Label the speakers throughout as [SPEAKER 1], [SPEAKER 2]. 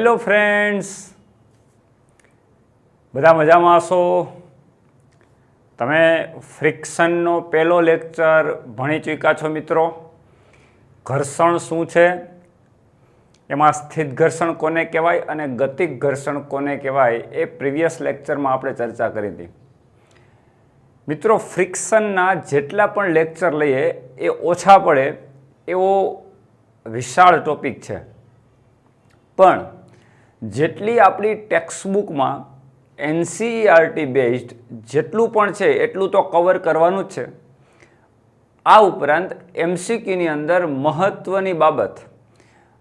[SPEAKER 1] Hello friends, બધા મજામાં હશો? તમે ફ્રિક્શનનો પહેલો લેક્ચર ભણી ચૂક્યા છો મિત્રો. ઘર્ષણ શું છે, એમાં સ્થિત ઘર્ષણ કોને કહેવાય અને ગતિક ઘર્ષણ કોને કહેવાય એ પ્રીવિયસ લેક્ચરમાં આપણે ચર્ચા કરી હતી. મિત્રો, ફ્રિક્શનના જેટલા પણ લેક્ચર લઈએ એ ઓછા પડે એવો વિશાળ ટોપિક છે, પણ જેટલી આપણી ટેક્સ્ટબુકમાં NCERT બેઝડ જેટલું પણ છે એટલું તો કવર કરવાનું જ છે. આ ઉપરાંત MCQની અંદર મહત્ત્વની બાબત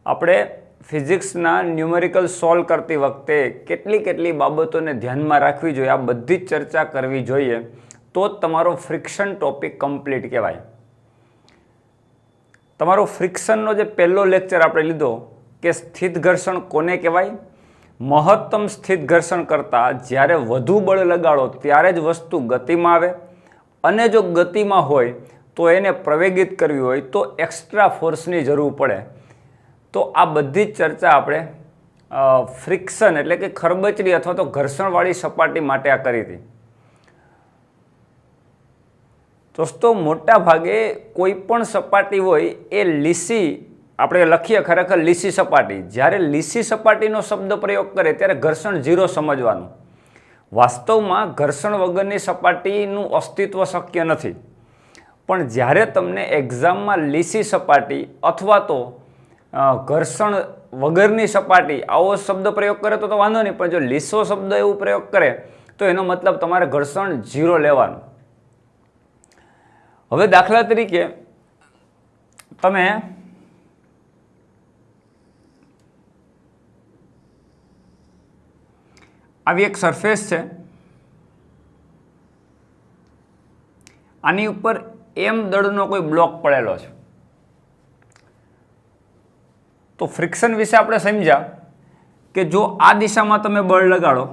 [SPEAKER 1] આપણે ફિઝિક્સના ન્યુમેરિકલ સોલ્વ કરતી વખતે કેટલી બાબતોને ધ્યાનમાં રાખવી જોઈએ, આ બધી જ ચર્ચા કરવી જોઈએ, તો જ તમારો ફ્રિક્શન ટોપિક કમ્પ્લીટ કહેવાય. તમારો ફ્રિક્શનનો જે પહેલો લેક્ચર આપણે લીધો કે સ્થિત ઘર્ષણ કોને કહેવાય, મહત્તમ સ્થિત ઘર્ષણ કરતાં જ્યારે વધુ બળ લગાડો ત્યારે જ વસ્તુ ગતિમાં આવે, અને જો ગતિમાં હોય તો એને પ્રવેગિત કરવી હોય તો એક્સ્ટ્રા ફોર્સની જરૂર પડે. તો આ બધી જ ચર્ચા આપણે ફ્રિક્શન એટલે કે ખરબચડી અથવા તો ઘર્ષણવાળી સપાટી માટે આ કરી હતી. દોસ્તો, મોટા ભાગે કોઈ પણ સપાટી હોય એ લીસી આપણે લખીએ ખરેખર લીસી સપાટી. જ્યારે લીસી સપાટીનો શબ્દ પ્રયોગ કરે ત્યારે ઘર્ષણ 0 સમજવાનું. વાસ્તવમાં ઘર્ષણ વગરની સપાટીનું અસ્તિત્વ શક્ય નથી, પણ જ્યારે તમને એક્ઝામમાં લીસી સપાટી અથવા તો ઘર્ષણ વગરની સપાટી આવો શબ્દ પ્રયોગ કરે તો વાંધો નહીં, પણ જો લીસો શબ્દ એવું પ્રયોગ કરે તો એનો મતલબ તમારે ઘર્ષણ 0 લેવાનું. હવે દાખલા તરીકે તમે આવી એક સરફેસ છે, આની ઉપર M દળનો કોઈ બ્લોક પડેલો છે. તો ફ્રિક્શન વિશે આપણે સમજ્યા કે જો આ દિશામાં તમે બળ લગાડો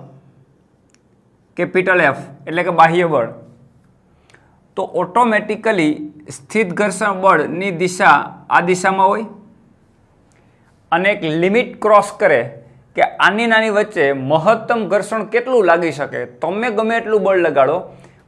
[SPEAKER 1] કેપિટલ F એટલે કે બાહ્ય બળ, તો ઓટોમેટિકલી સ્થિત ઘર્ષણ બળની દિશા આ દિશામાં હોય અને એક લિમિટ ક્રોસ કરે કે આની નાની વચ્ચે મહત્તમ ઘર્ષણ કેટલું લાગી શકે. તમે ગમે એટલું બળ લગાડો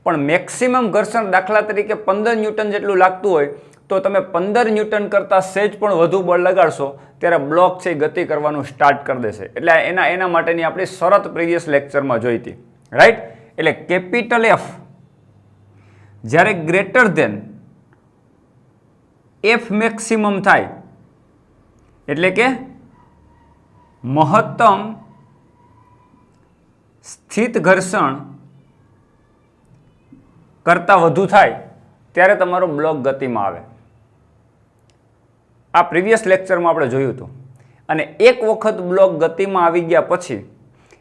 [SPEAKER 1] પણ મેક્સિમમ ઘર્ષણ દાખલા તરીકે 15 ન્યૂટન જેટલું લાગતું હોય તો તમે 15 ન્યૂટન કરતાં સહેજ પણ વધુ બળ લગાડશો ત્યારે બ્લોક છે ગતિ કરવાનું સ્ટાર્ટ કરી દેશે. એટલે એના માટેની આપણી શરત પ્રીવિયસ લેક્ચરમાં જોઈ હતી, રાઈટ? એટલે કેપિટલ F જ્યારે ગ્રેટર ધેન F મેક્સિમમ થાય એટલે કે મહત્તમ સ્થિત ઘર્ષણ કરતાં વધુ થાય ત્યારે તમારો બ્લોક ગતિમાં આવે. આ પ્રીવિયસ લેક્ચરમાં આપણે જોયું હતું. અને એક વખત બ્લોક ગતિમાં આવી ગયા પછી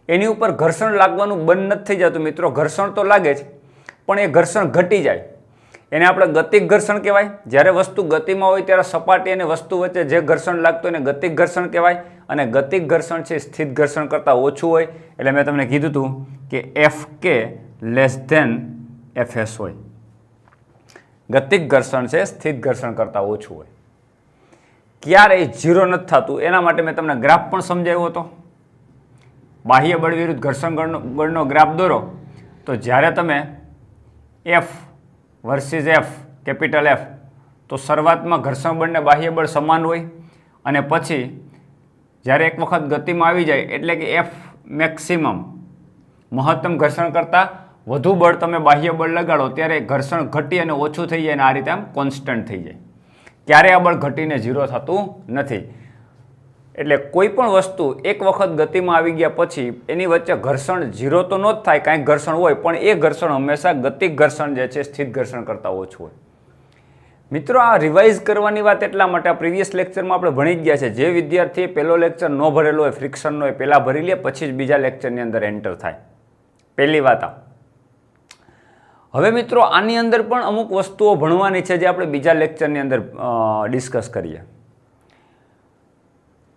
[SPEAKER 1] એની ઉપર ઘર્ષણ લાગવાનું બંધ નથી થઈ જતું મિત્રો. ઘર્ષણ તો લાગે જ, પણ એ ઘર્ષણ ઘટી જાય. એને આપણે ગતિક ઘર્ષણ કહેવાય. જ્યારે વસ્તુ ગતિમાં હોય ત્યારે સપાટી અને વસ્તુ વચ્ચે જે ઘર્ષણ લાગતું એને ગતિક ઘર્ષણ કહેવાય. અને ગતિક ઘર્ષણ છે સ્થિત ઘર્ષણ કરતાં ઓછું હોય. એટલે મેં તમને કીધું હતું કે FK લેસ ધેન FS હોય. ગતિક ઘર્ષણ છે સ્થિત ઘર્ષણ કરતાં ઓછું હોય. ક્યારેય 0 નથી થતું એના માટે મેં તમને ગ્રાફ પણ સમજાવ્યો હતો. બાહ્ય બળ વિરુદ્ધ ઘર્ષણ બળનો ગ્રાફ દોરો તો જ્યારે તમે F versus F capital F, તો શરૂઆતમાં ઘર્ષણ બળને બાહ્ય બળ સમાન હોય અને પછી જ્યારે એક વખત ગતિમાં આવી જાય એટલે કે F મેક્સિમમ મહત્તમ ઘર્ષણ કરતાં વધુ બળ તમે બાહ્ય બળ લગાડો ત્યારે ઘર્ષણ ઘટી અને ઓછું થઈ જાય અને આ રીતે આમ કોન્સ્ટન્ટ થઈ જાય. ક્યારે આ બળ ઘટીને 0 થતું નથી. એટલે કોઈ પણ વસ્તુ એક વખત ગતિમાં આવી ગયા પછી એની વચ્ચે ઘર્ષણ 0 તો ન જ થાય, કાંઈક ઘર્ષણ હોય, પણ એ ઘર્ષણ હંમેશા ગતિક ઘર્ષણ જે છે સ્થિત ઘર્ષણ કરતાં ઓછું હોય. મિત્રો, આ રિવાઇઝ કરવાની વાત એટલા માટે આ પ્રીવિયસ લેક્ચરમાં આપણે ભણી જ ગયા છે. જે વિદ્યાર્થીએ પહેલો લેક્ચર ન ભરેલો હોય ફ્રિક્શનનો એ પહેલાં ભરી લે, પછી જ બીજા લેક્ચરની અંદર એન્ટર થાય. પહેલી વાત આ. હવે મિત્રો, આની અંદર પણ અમુક વસ્તુઓ ભણવાની છે જે આપણે બીજા લેક્ચરની અંદર ડિસ્કસ કરીએ.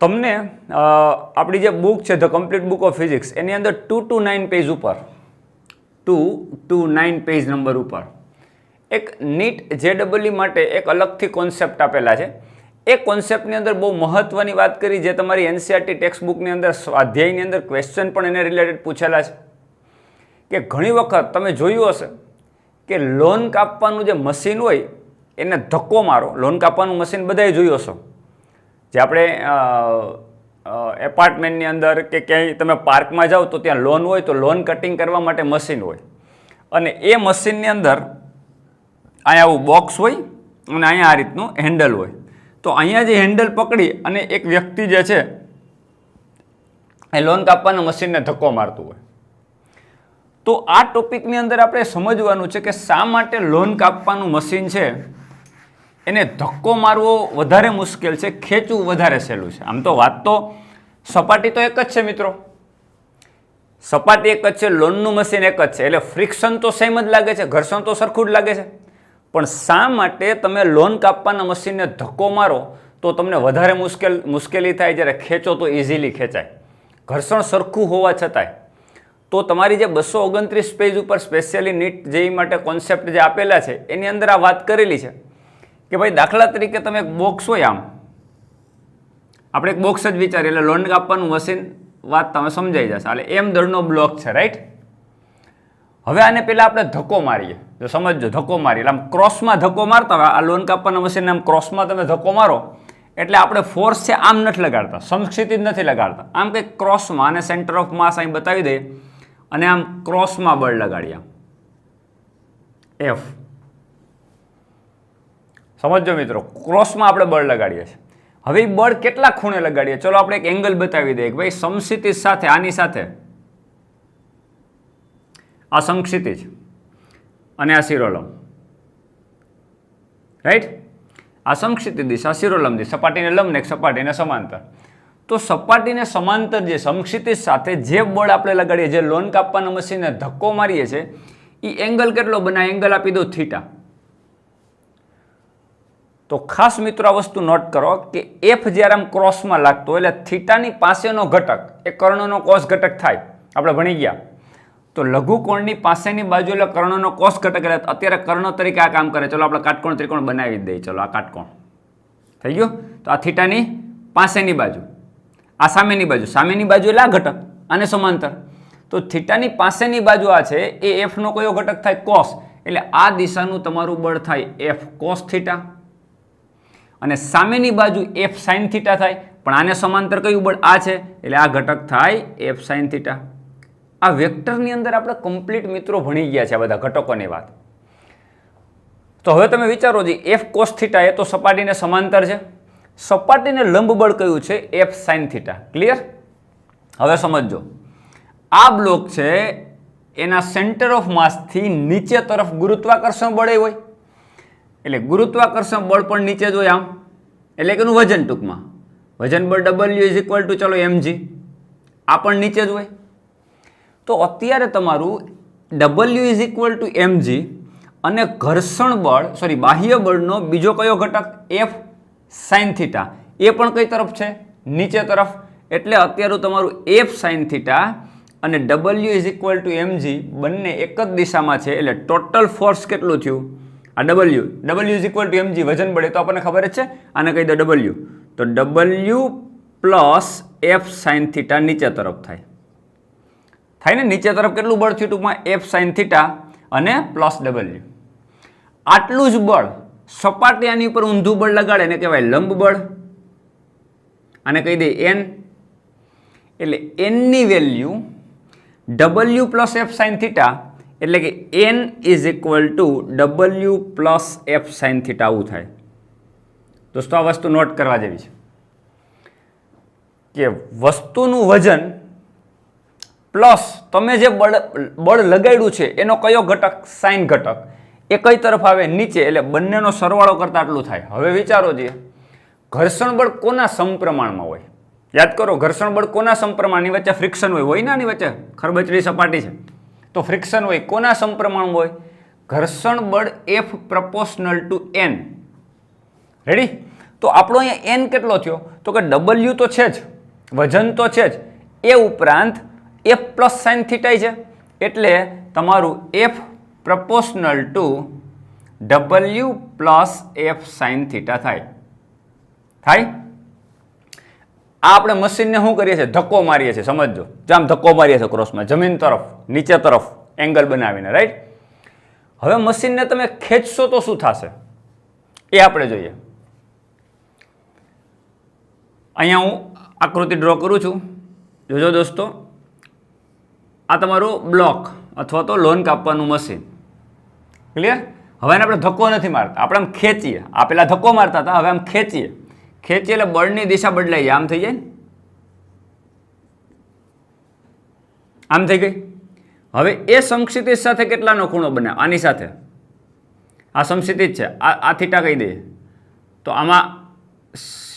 [SPEAKER 1] તમને આપણી જે બુક છે the complete book of physics એની અંદર 2 to 9 પેજ ઉપર 2 to 9 પેજ નંબર ઉપર એક નીટ JEE માટે એક અલગથી કોન્સેપ્ટ આપેલા છે. એ કોન્સેપ્ટની અંદર બહુ મહત્વની વાત કરી, જે તમારી એનસીઈઆરટી ટેક્સ્ટબુકની અંદર સ્વાધ્યાયની અંદર ક્વેશ્ચન પણ એને રિલેટેડ પૂછેલા છે, કે ઘણી વખત તમે જોયું હશે કે લોન કાપવાનું જે મશીન હોય એને ધક્કો મારો. લોન કાપવાનું મશીન બધાએ જોયું હશો, જે આપણે એપાર્ટમેન્ટની અંદર કે ક્યાંય તમે પાર્કમાં જાઓ તો ત્યાં લોન હોય, તો લોન કટિંગ કરવા માટે મશીન હોય, અને એ મશીનની અંદર અહીંયા આવું બોક્સ હોય અને અહીંયા આ રીતનું હેન્ડલ હોય. તો અહીંયા જે હેન્ડલ પકડી અને એક વ્યક્તિ જે છે એ લોન કાપવાના મશીનને ધક્કો મારતું હોય. તો આ ટોપિકની અંદર આપણે સમજવાનું છે કે શા માટે લોન કાપવાનું મશીન છે એને ધક્કો મારવો વધારે મુશ્કેલ છે, ખેંચવું વધારે સહેલું છે. આમ તો વાત તો સપાટી તો એક જ છે મિત્રો, સપાટી એક જ છે, લોનનું મશીન એક જ છે, એટલે ફ્રિક્શન તો સેમ જ લાગે છે, ઘર્ષણ તો સરખું જ લાગે છે. પણ શા માટે તમે લોન કાપવાના મશીનને ધક્કો મારો તો તમને વધારે મુશ્કેલી થાય, જ્યારે ખેંચો તો ઇઝીલી ખેંચાય, ઘર્ષણ સરખું હોવા છતાંય. તો તમારી જે 229 પેજ ઉપર સ્પેશિયલી નીટ જેઈ માટે કોન્સેપ્ટ જે આપેલા છે એની અંદર આ વાત કરેલી છે કે ભાઈ દાખલા તરીકે તમે એક બોક્સ હોય, આમ આપણે એક બોક્સ જ વિચારીએ એટલે લોન કાપવાનું મશીન વાત તમે સમજાઈ જશે. એટલે એમ દળનો બ્લોક છે, રાઈટ. હવે આને પહેલાં આપણે ધક્કો મારીએ, જો સમજજો, ધક્કો મારીએ એટલે આમ ક્રોસમાં ધક્કો મારતા હોય, આ લોન કાપવાના મશીનને આમ ક્રોસમાં તમે ધક્કો મારો એટલે આપણે ફોર્સ છે આમ નથી લગાડતા, સમક્ષિતિજ નથી લગાડતા, આમ કંઈક ક્રોસમાં, અને સેન્ટર ઓફ માસ અહીં બતાવી દઈએ અને આમ ક્રોસમાં બળ લગાડીએ, એફ. સમજો મિત્રો, ક્રોસમાં આપણે બળ લગાડીએ છીએ. હવે એ બળ કેટલા ખૂણે લગાડીએ, ચલો આપણે એક એંગલ બતાવી દઈએ કે ભાઈ સમક્ષિતિજ સાથે, આની સાથે આ સમક્ષિતિજ અને આ શિરોલંબ, રાઈટ. આ સમક્ષિતિજ દિશા, શિરોલંબ દિશા, સપાટીને લંબ ને સપાટીને સમાંતર. તો સપાટીને સમાંતર જે સમક્ષિતિજ સાથે જે બળ આપણે લગાડીએ, જે લોન કાપવાના મશીનને ધક્કો મારીએ છીએ, એ એંગલ કેટલો બનાવે, એંગલ આપી દો થીટા. તો ખાસ મિત્રો આ વસ્તુ નોટ કરો કે એફ જ્યારે આમ ક્રોસમાં લાગતો એટલે થીટાની પાસેનો ઘટક એ કર્ણનો કોસ ઘટક થાય. આપણે ભણી ગયા તો લઘુકોણની પાસેની બાજુ એટલે કર્ણનો કોસ ઘટક, એટલે અત્યારે કર્ણ તરીકે આ કામ કરે. ચલો આપણે કાટકોણ ત્રિકોણ બનાવી દઈએ. ચલો આ કાટકોણ થઈ ગયો. તો આ થીટાની પાસેની બાજુ, આ સામેની બાજુ, સામેની બાજુ એટલે આ ઘટક, આને સમાંતર. તો થીટાની પાસેની બાજુ આ છે એ એફનો કયો ઘટક થાય, કોસ. એટલે આ દિશાનું તમારું બળ થાય એફ કોસ થીટા, અને સામેની બાજુ એફ સાઇન થીટા થાય. પણ આને સમાંતર કયું બળ, આ છે, એટલે આ ઘટક થાય એફ સાઇન થીટા. આ વેક્ટરની અંદર આપણે કમ્પ્લીટ મિત્રો ભણી ગયા છે આ બધા ઘટકોની વાત. તો હવે તમે વિચારો જી, એફ કોસ થીટા એ તો સપાટીને સમાંતર છે, સપાટીને લંબ બળ કયું છે, એફ સાઇન થીટા. ક્લિયર? હવે સમજો, આ બ્લોક છે એના સેન્ટર ઓફ માસથી નીચે તરફ ગુરુત્વાકર્ષણ બળ હોય, એટલે ગુરુત્વાકર્ષણ બળ પણ નીચે જ હોય આમ, એટલે કે એનું વજન, ટૂંકમાં વજન બળ W ઇઝ ઇક્વલ ટુ ચલો mg, આ પણ નીચે જ હોય. તો અત્યારે તમારું W is equal to mg અને ઘર્ષણ બળ, સોરી બાહ્ય બળનો બીજો કયો ઘટક, F સાઇન થીટા, એ પણ કઈ તરફ છે, નીચે તરફ. એટલે અત્યારે તમારું F સાઇન થીટા અને W is equal to mg બંને એક જ દિશામાં છે, એટલે ટોટલ ફોર્સ કેટલું થયું, આ W is equal to mg વજન બળે તો આપણને ખબર જ છે, આને કહી દો W. તો W plus F sine theta નીચે તરફ થાય ને, નીચે તરફ કેટલું બળ થયું ટૂંકમાં, F સાઇન થીટા અને પ્લસ W. આટલું જ બળ સપાટી આની ઉપર ઊંધું બળ લગાડે એને કહેવાય લંબ બળ, આને કહી દે N. એટલે N ની value W plus F sine theta, એટલે કે N is equal two W plus F sine theta, આવું થાય. દોસ્તો આ વસ્તુ નોટ કરવા જેવી છે કે વસ્તુનું વજન પ્લસ તમે જે બળ લગાડ્યું છે એનો કયો ઘટક, સાઇન ઘટક, એ કઈ તરફ આવે, નીચે. એટલે બંનેનો સરવાળો કરતા આટલું થાય. હવે વિચારો જે ઘર્ષણ બળ કોના સમપ્રમાણમાં હોય, યાદ કરો, ઘર્ષણ બળ કોના સમપ્રમાણની વચ્ચે ફ્રિક્શન હોય ને, આની વચ્ચે ખરબચડી સપાટી છે તો ફ્રિક્શન હોય, કોના સમપ્રમાણમાં હોય, ઘર્ષણ બળ F proportional two N. Ready? તો આપણો અહીંયા N કેટલો થયો, તો કે W તો છે જ, વજન તો છે જ, એ ઉપરાંત F પ્લસ સાઇન થીટા છે, એટલે તમારું F proportional two W plus F sine theta થાય. થાય? આ આપણે મશીનને શું કરીએ છીએ? ધક્કો મારીએ છીએ. સમજજો, આમ ધક્કો મારીએ છીએ ક્રોસમાં, જમીન તરફ, નીચે તરફ એંગલ બનાવીને, રાઈટ? હવે મશીનને તમે ખેંચશો તો શું થશે એ આપણે જોઈએ. અહીંયા હું આકૃતિ ડ્રો કરું છું, જોજો દોસ્તો. આ તમારું બ્લોક અથવા તો લોન કાપવાનું મશીન. ક્લિયર? હવે એને આપણે ધક્કો નથી મારતા, આપણે આમ ખેંચીએ. આ પેલા ધક્કો મારતા હતા, હવે આમ ખેંચીએ. ખેંચીએ એટલે બળની દિશા બદલાઈ જાય. આમ થઈ જાય, આમ થઈ ગઈ. હવે એ સમક્ષિતિજ સાથે કેટલાનો ખૂણો બને? આની સાથે. આ સમક્ષિતિજ છે, આ થીટા કહી દઈએ તો આમાં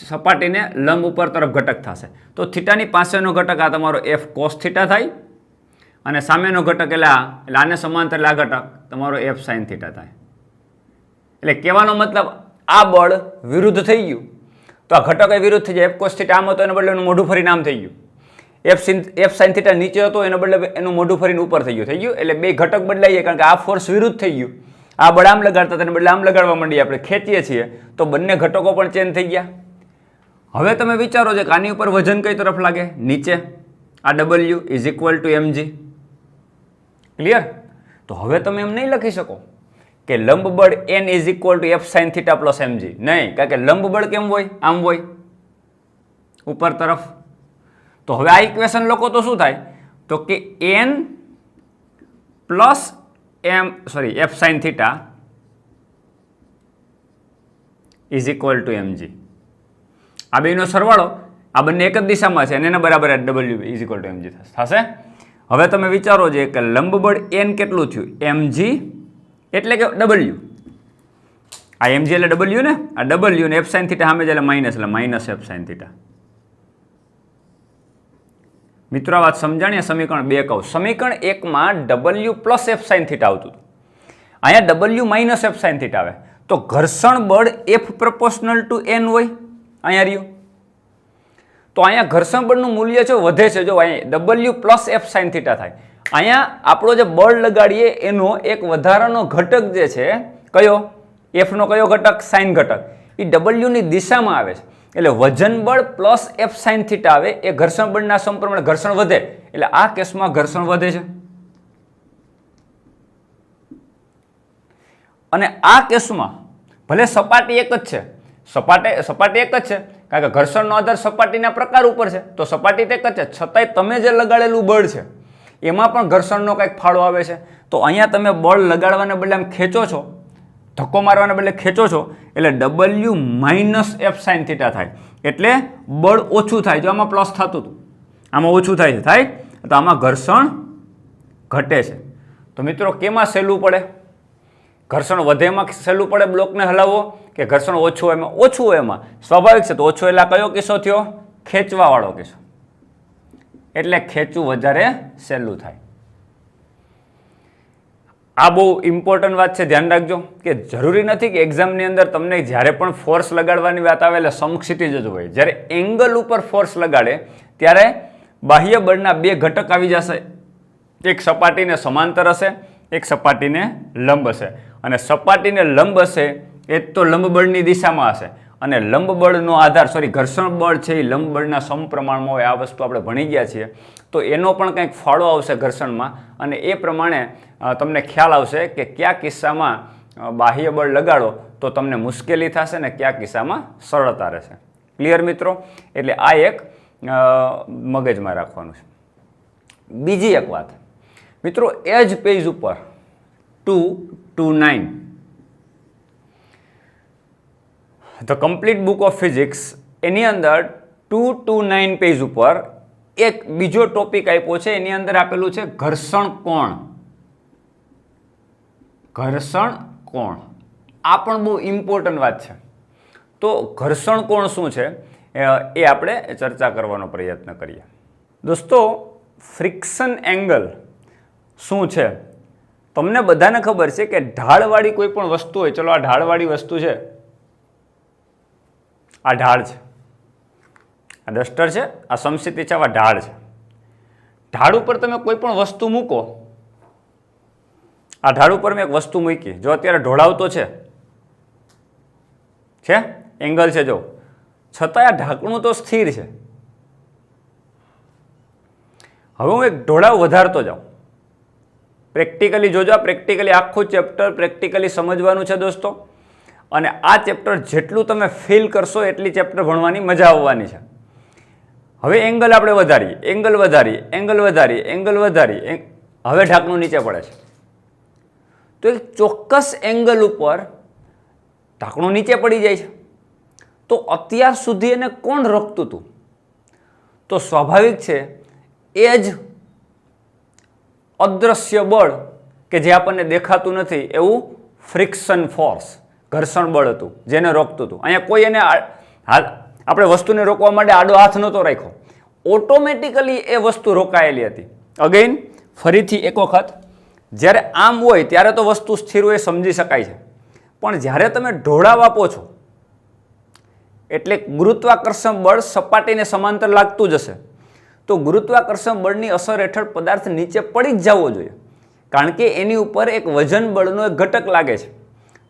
[SPEAKER 1] સપાટીને લંબ ઉપર તરફ ઘટક થશે. તો થીટાની પાસેનો ઘટક આ તમારો એફ કોસ થીટા થાય, અને સામેનો ઘટક એટલે આને સમાંતર આ ઘટક તમારો એફ સાઇન થીટા થાય. એટલે કહેવાનો મતલબ આ બળ વિરુદ્ધ થઈ ગયું તો આ ઘટક એ વિરુદ્ધ થઈ જાય. એફ કોસ થીટા આમ હતો, એને બદલે એનું મોઢું ફરીને આમ થઈ ગયું. એફ સાઇન થીટા નીચે હતો, એને બદલે એનું મોઢું ફરીને ઉપર થઈ ગયું. એટલે બે ઘટક બદલાઈ જાય, કારણ કે આ ફોર્સ વિરુદ્ધ થઈ ગયું. આ બળ આમ લગાડતા તેને બદલે આમ લગાડવા માંડીએ, આપણે ખેંચીએ છીએ તો બંને ઘટકો પણ ચેન્જ થઈ ગયા. હવે તમે વિચારો છો કે આની ઉપર વજન કઈ તરફ લાગે? નીચે. આ W is equal to mg. Clear? તો હવે તમે એમ નહીં લખી શકો કે લંબ બળ n is equal to f sine theta plus mg. નહીં, કારણ કે લંબ બળ કેમ હોય? આમ હોય, ઉપર તરફ. તો હવે આ ઇક્વેશન લખો તો શું થાય? તો કે n plus F sine theta is equal to mg. આ બેનો સરવાળો, આ બંને એક જ દિશામાં છે અને એના બરાબર W is equal to mg થશે. હવે તમે વિચારો છે કે લંબ બળ n કેટલું થયું? mg એટલે કે w. આ mg એટલે w ને, આ w ને એફ સાઇન થીટા સામે એટલે માઇનસ એફ સાઇન થીટા. મિત્રો આ વાત સમજાણીએ? સમીકરણ 2 કહું. સમીકરણ 1 માં w plus F sine theta આવતું હતું, અહીંયા w minus F sine theta આવે. તો ઘર્ષણ બળ એફ પ્રપોર્શનલ ટુ n હોય. અહીંયા રહ્યું તો અહીંયા ઘર્ષણ બળનું મૂલ્ય છે વધે છે. જો અહીંયા w plus F sine theta થાય. અહીંયા આપણો જે બળ લગાડીએ એનો એક વધારાનો ઘટક જે છે, કયો? એફનો કયો ઘટક? સાઇન ઘટક. એ w ની દિશામાં આવે છે. એટલે વજન બળ પ્લસ એફ સાઇન થીટા આવે, એ ઘર્ષણ બળના સમપ્રમાણે ઘર્ષણ વધે. એટલે આ કેસમાં ઘર્ષણ વધે છે. અને આ કેસમાં ભલે સપાટી એક જ છે, સપાટી એક જ છે, કારણ કે ઘર્ષણનો આધાર સપાટીના પ્રકાર ઉપર છે, તો સપાટી એક જ છે, છતાંય તમે જે લગાડેલું બળ છે એમાં પણ ઘર્ષણનો કંઈક ફાળો આવે છે. તો અહીંયા તમે બળ લગાડવાને બદલે આમ ખેંચો છો, ધક્કો મારવાને બદલે ખેંચો છો, એટલે w minus F sine theta થાય. એટલે બળ ઓછું થાય. જો આમાં પ્લસ થતું હતું, આમાં ઓછું થાય છે, થાય તો આમાં ઘર્ષણ ઘટે છે. તો મિત્રો કેમાં સહેલું પડે? ઘર્ષણ વધે એમાં સહેલું પડે બ્લોકને હલાવવો, કે ઘર્ષણ ઓછું હોય એમાં? ઓછું હોય એમાં સ્વાભાવિક છે. તો ઓછું એટલે કયો કિસ્સો થયો? ખેંચવાવાળો કિસ્સો. એટલે ખેંચવું વધારે સહેલું થાય. આ બહુ ઇમ્પોર્ટન્ટ વાત છે, ધ્યાન રાખજો. કે જરૂરી નથી કે એક્ઝામની અંદર તમને જ્યારે પણ ફોર્સ લગાડવાની વાત આવે એટલે સમક્ષિતિજ જ હોય. જ્યારે એંગલ ઉપર ફોર્સ લગાડે ત્યારે બાહ્ય બળના બે ઘટક આવી જશે. એક સપાટીને સમાંતર હશે, એક સપાટીને લંબ હશે. અને સપાટીને લંબ હશે એ તો લંબ બળની દિશામાં હશે, અને લંબ બળનો આધાર ઘર્ષણ બળ છે એ લંબ બળના સમપ્રમાણમાં હોય. આ વસ્તુ આપણે ભણી ગયા છીએ. તો એનો પણ કંઈક ફાળો આવશે ઘર્ષણમાં, અને એ પ્રમાણે તમને ખ્યાલ આવશે કે કયા કિસ્સામાં બાહ્ય બળ લગાડો તો તમને મુશ્કેલી થશે ને કયા કિસ્સામાં સરળતા રહેશે. ક્લિયર મિત્રો? એટલે આ એક મગજમાં રાખવાનું છે. બીજી એક વાત મિત્રો, એ જ પેજ ઉપર 229 the complete book of physics, એની અંદર 229 પેજ ઉપર એક બીજો ટોપિક આપ્યો છે. એની અંદર આપેલું છે ઘર્ષણ કોણ. ઘર્ષણ કોણ આ પણ બહુ ઇમ્પોર્ટન્ટ વાત છે. તો ઘર્ષણ કોણ શું છે એ આપણે ચર્ચા કરવાનો પ્રયત્ન કરીએ. દોસ્તો, ફ્રિક્શન એંગલ શું છે? તમને બધાને ખબર છે કે ઢાળવાળી કોઈ પણ વસ્તુ હોય, ચલો આ ઢાળવાળી વસ્તુ છે, આ ઢાળ છે, આ ડસ્ટર છે, આ સમસ્થિતિ છે, આ ઢાળ છે. ઢાળ ઉપર તમે કોઈ પણ વસ્તુ મૂકો, આ ઢાળ ઉપર મેં એક વસ્તુ મૂકી, જો અત્યારે ઢોળાવતો છે, એંગલ છે, જો છતાંય આ ઢાંકણું તો સ્થિર છે. હવે હું એક ઢોળાવ વધારતો જાઉં. પ્રેક્ટિકલી જોજો, પ્રેક્ટિકલી આખું ચેપ્ટર પ્રેક્ટિકલી સમજવાનું છે દોસ્તો. અને આ ચેપ્ટર જેટલું તમે ફીલ કરશો એટલી ચેપ્ટર ભણવાની મજા આવવાની છે. હવે એંગલ આપણે વધારીએ, એંગલ વધારીએ, એંગલ વધારીએ, એંગલ વધારીએ. હવે ઢાંકણું નીચે પડે છે. તો એક ચોક્કસ એંગલ ઉપર ઢાંકણું નીચે પડી જાય છે. તો અત્યાર સુધી એને કોણ રોકતું હતું? તો સ્વાભાવિક છે એ જ અદ્રશ્ય બળ કે જે આપણને દેખાતું નથી એવું ફ્રિક્શન ફોર્સ, ઘર્ષણ બળ હતું જેને રોકતું હતું. અહીંયા કોઈ એને આપણે વસ્તુને રોકવા માટે આડો હાથ નહોતો રાખ્યો, ઓટોમેટિકલી એ વસ્તુ રોકાયેલી હતી. અગેન ફરીથી એક વખત, જ્યારે આમ હોય ત્યારે તો વસ્તુ સ્થિર હોય સમજી શકાય છે, પણ જ્યારે તમે ઢોળાવ આપો છો એટલે ગુરુત્વાકર્ષણ બળ સપાટીને સમાંતર લાગતું જ હશે. તો ગુરુત્વાકર્ષણ બળની અસર હેઠળ પદાર્થ નીચે પડી જ જવો જોઈએ, કારણ કે એની ઉપર એક વજન બળનો એક ઘટક લાગે છે.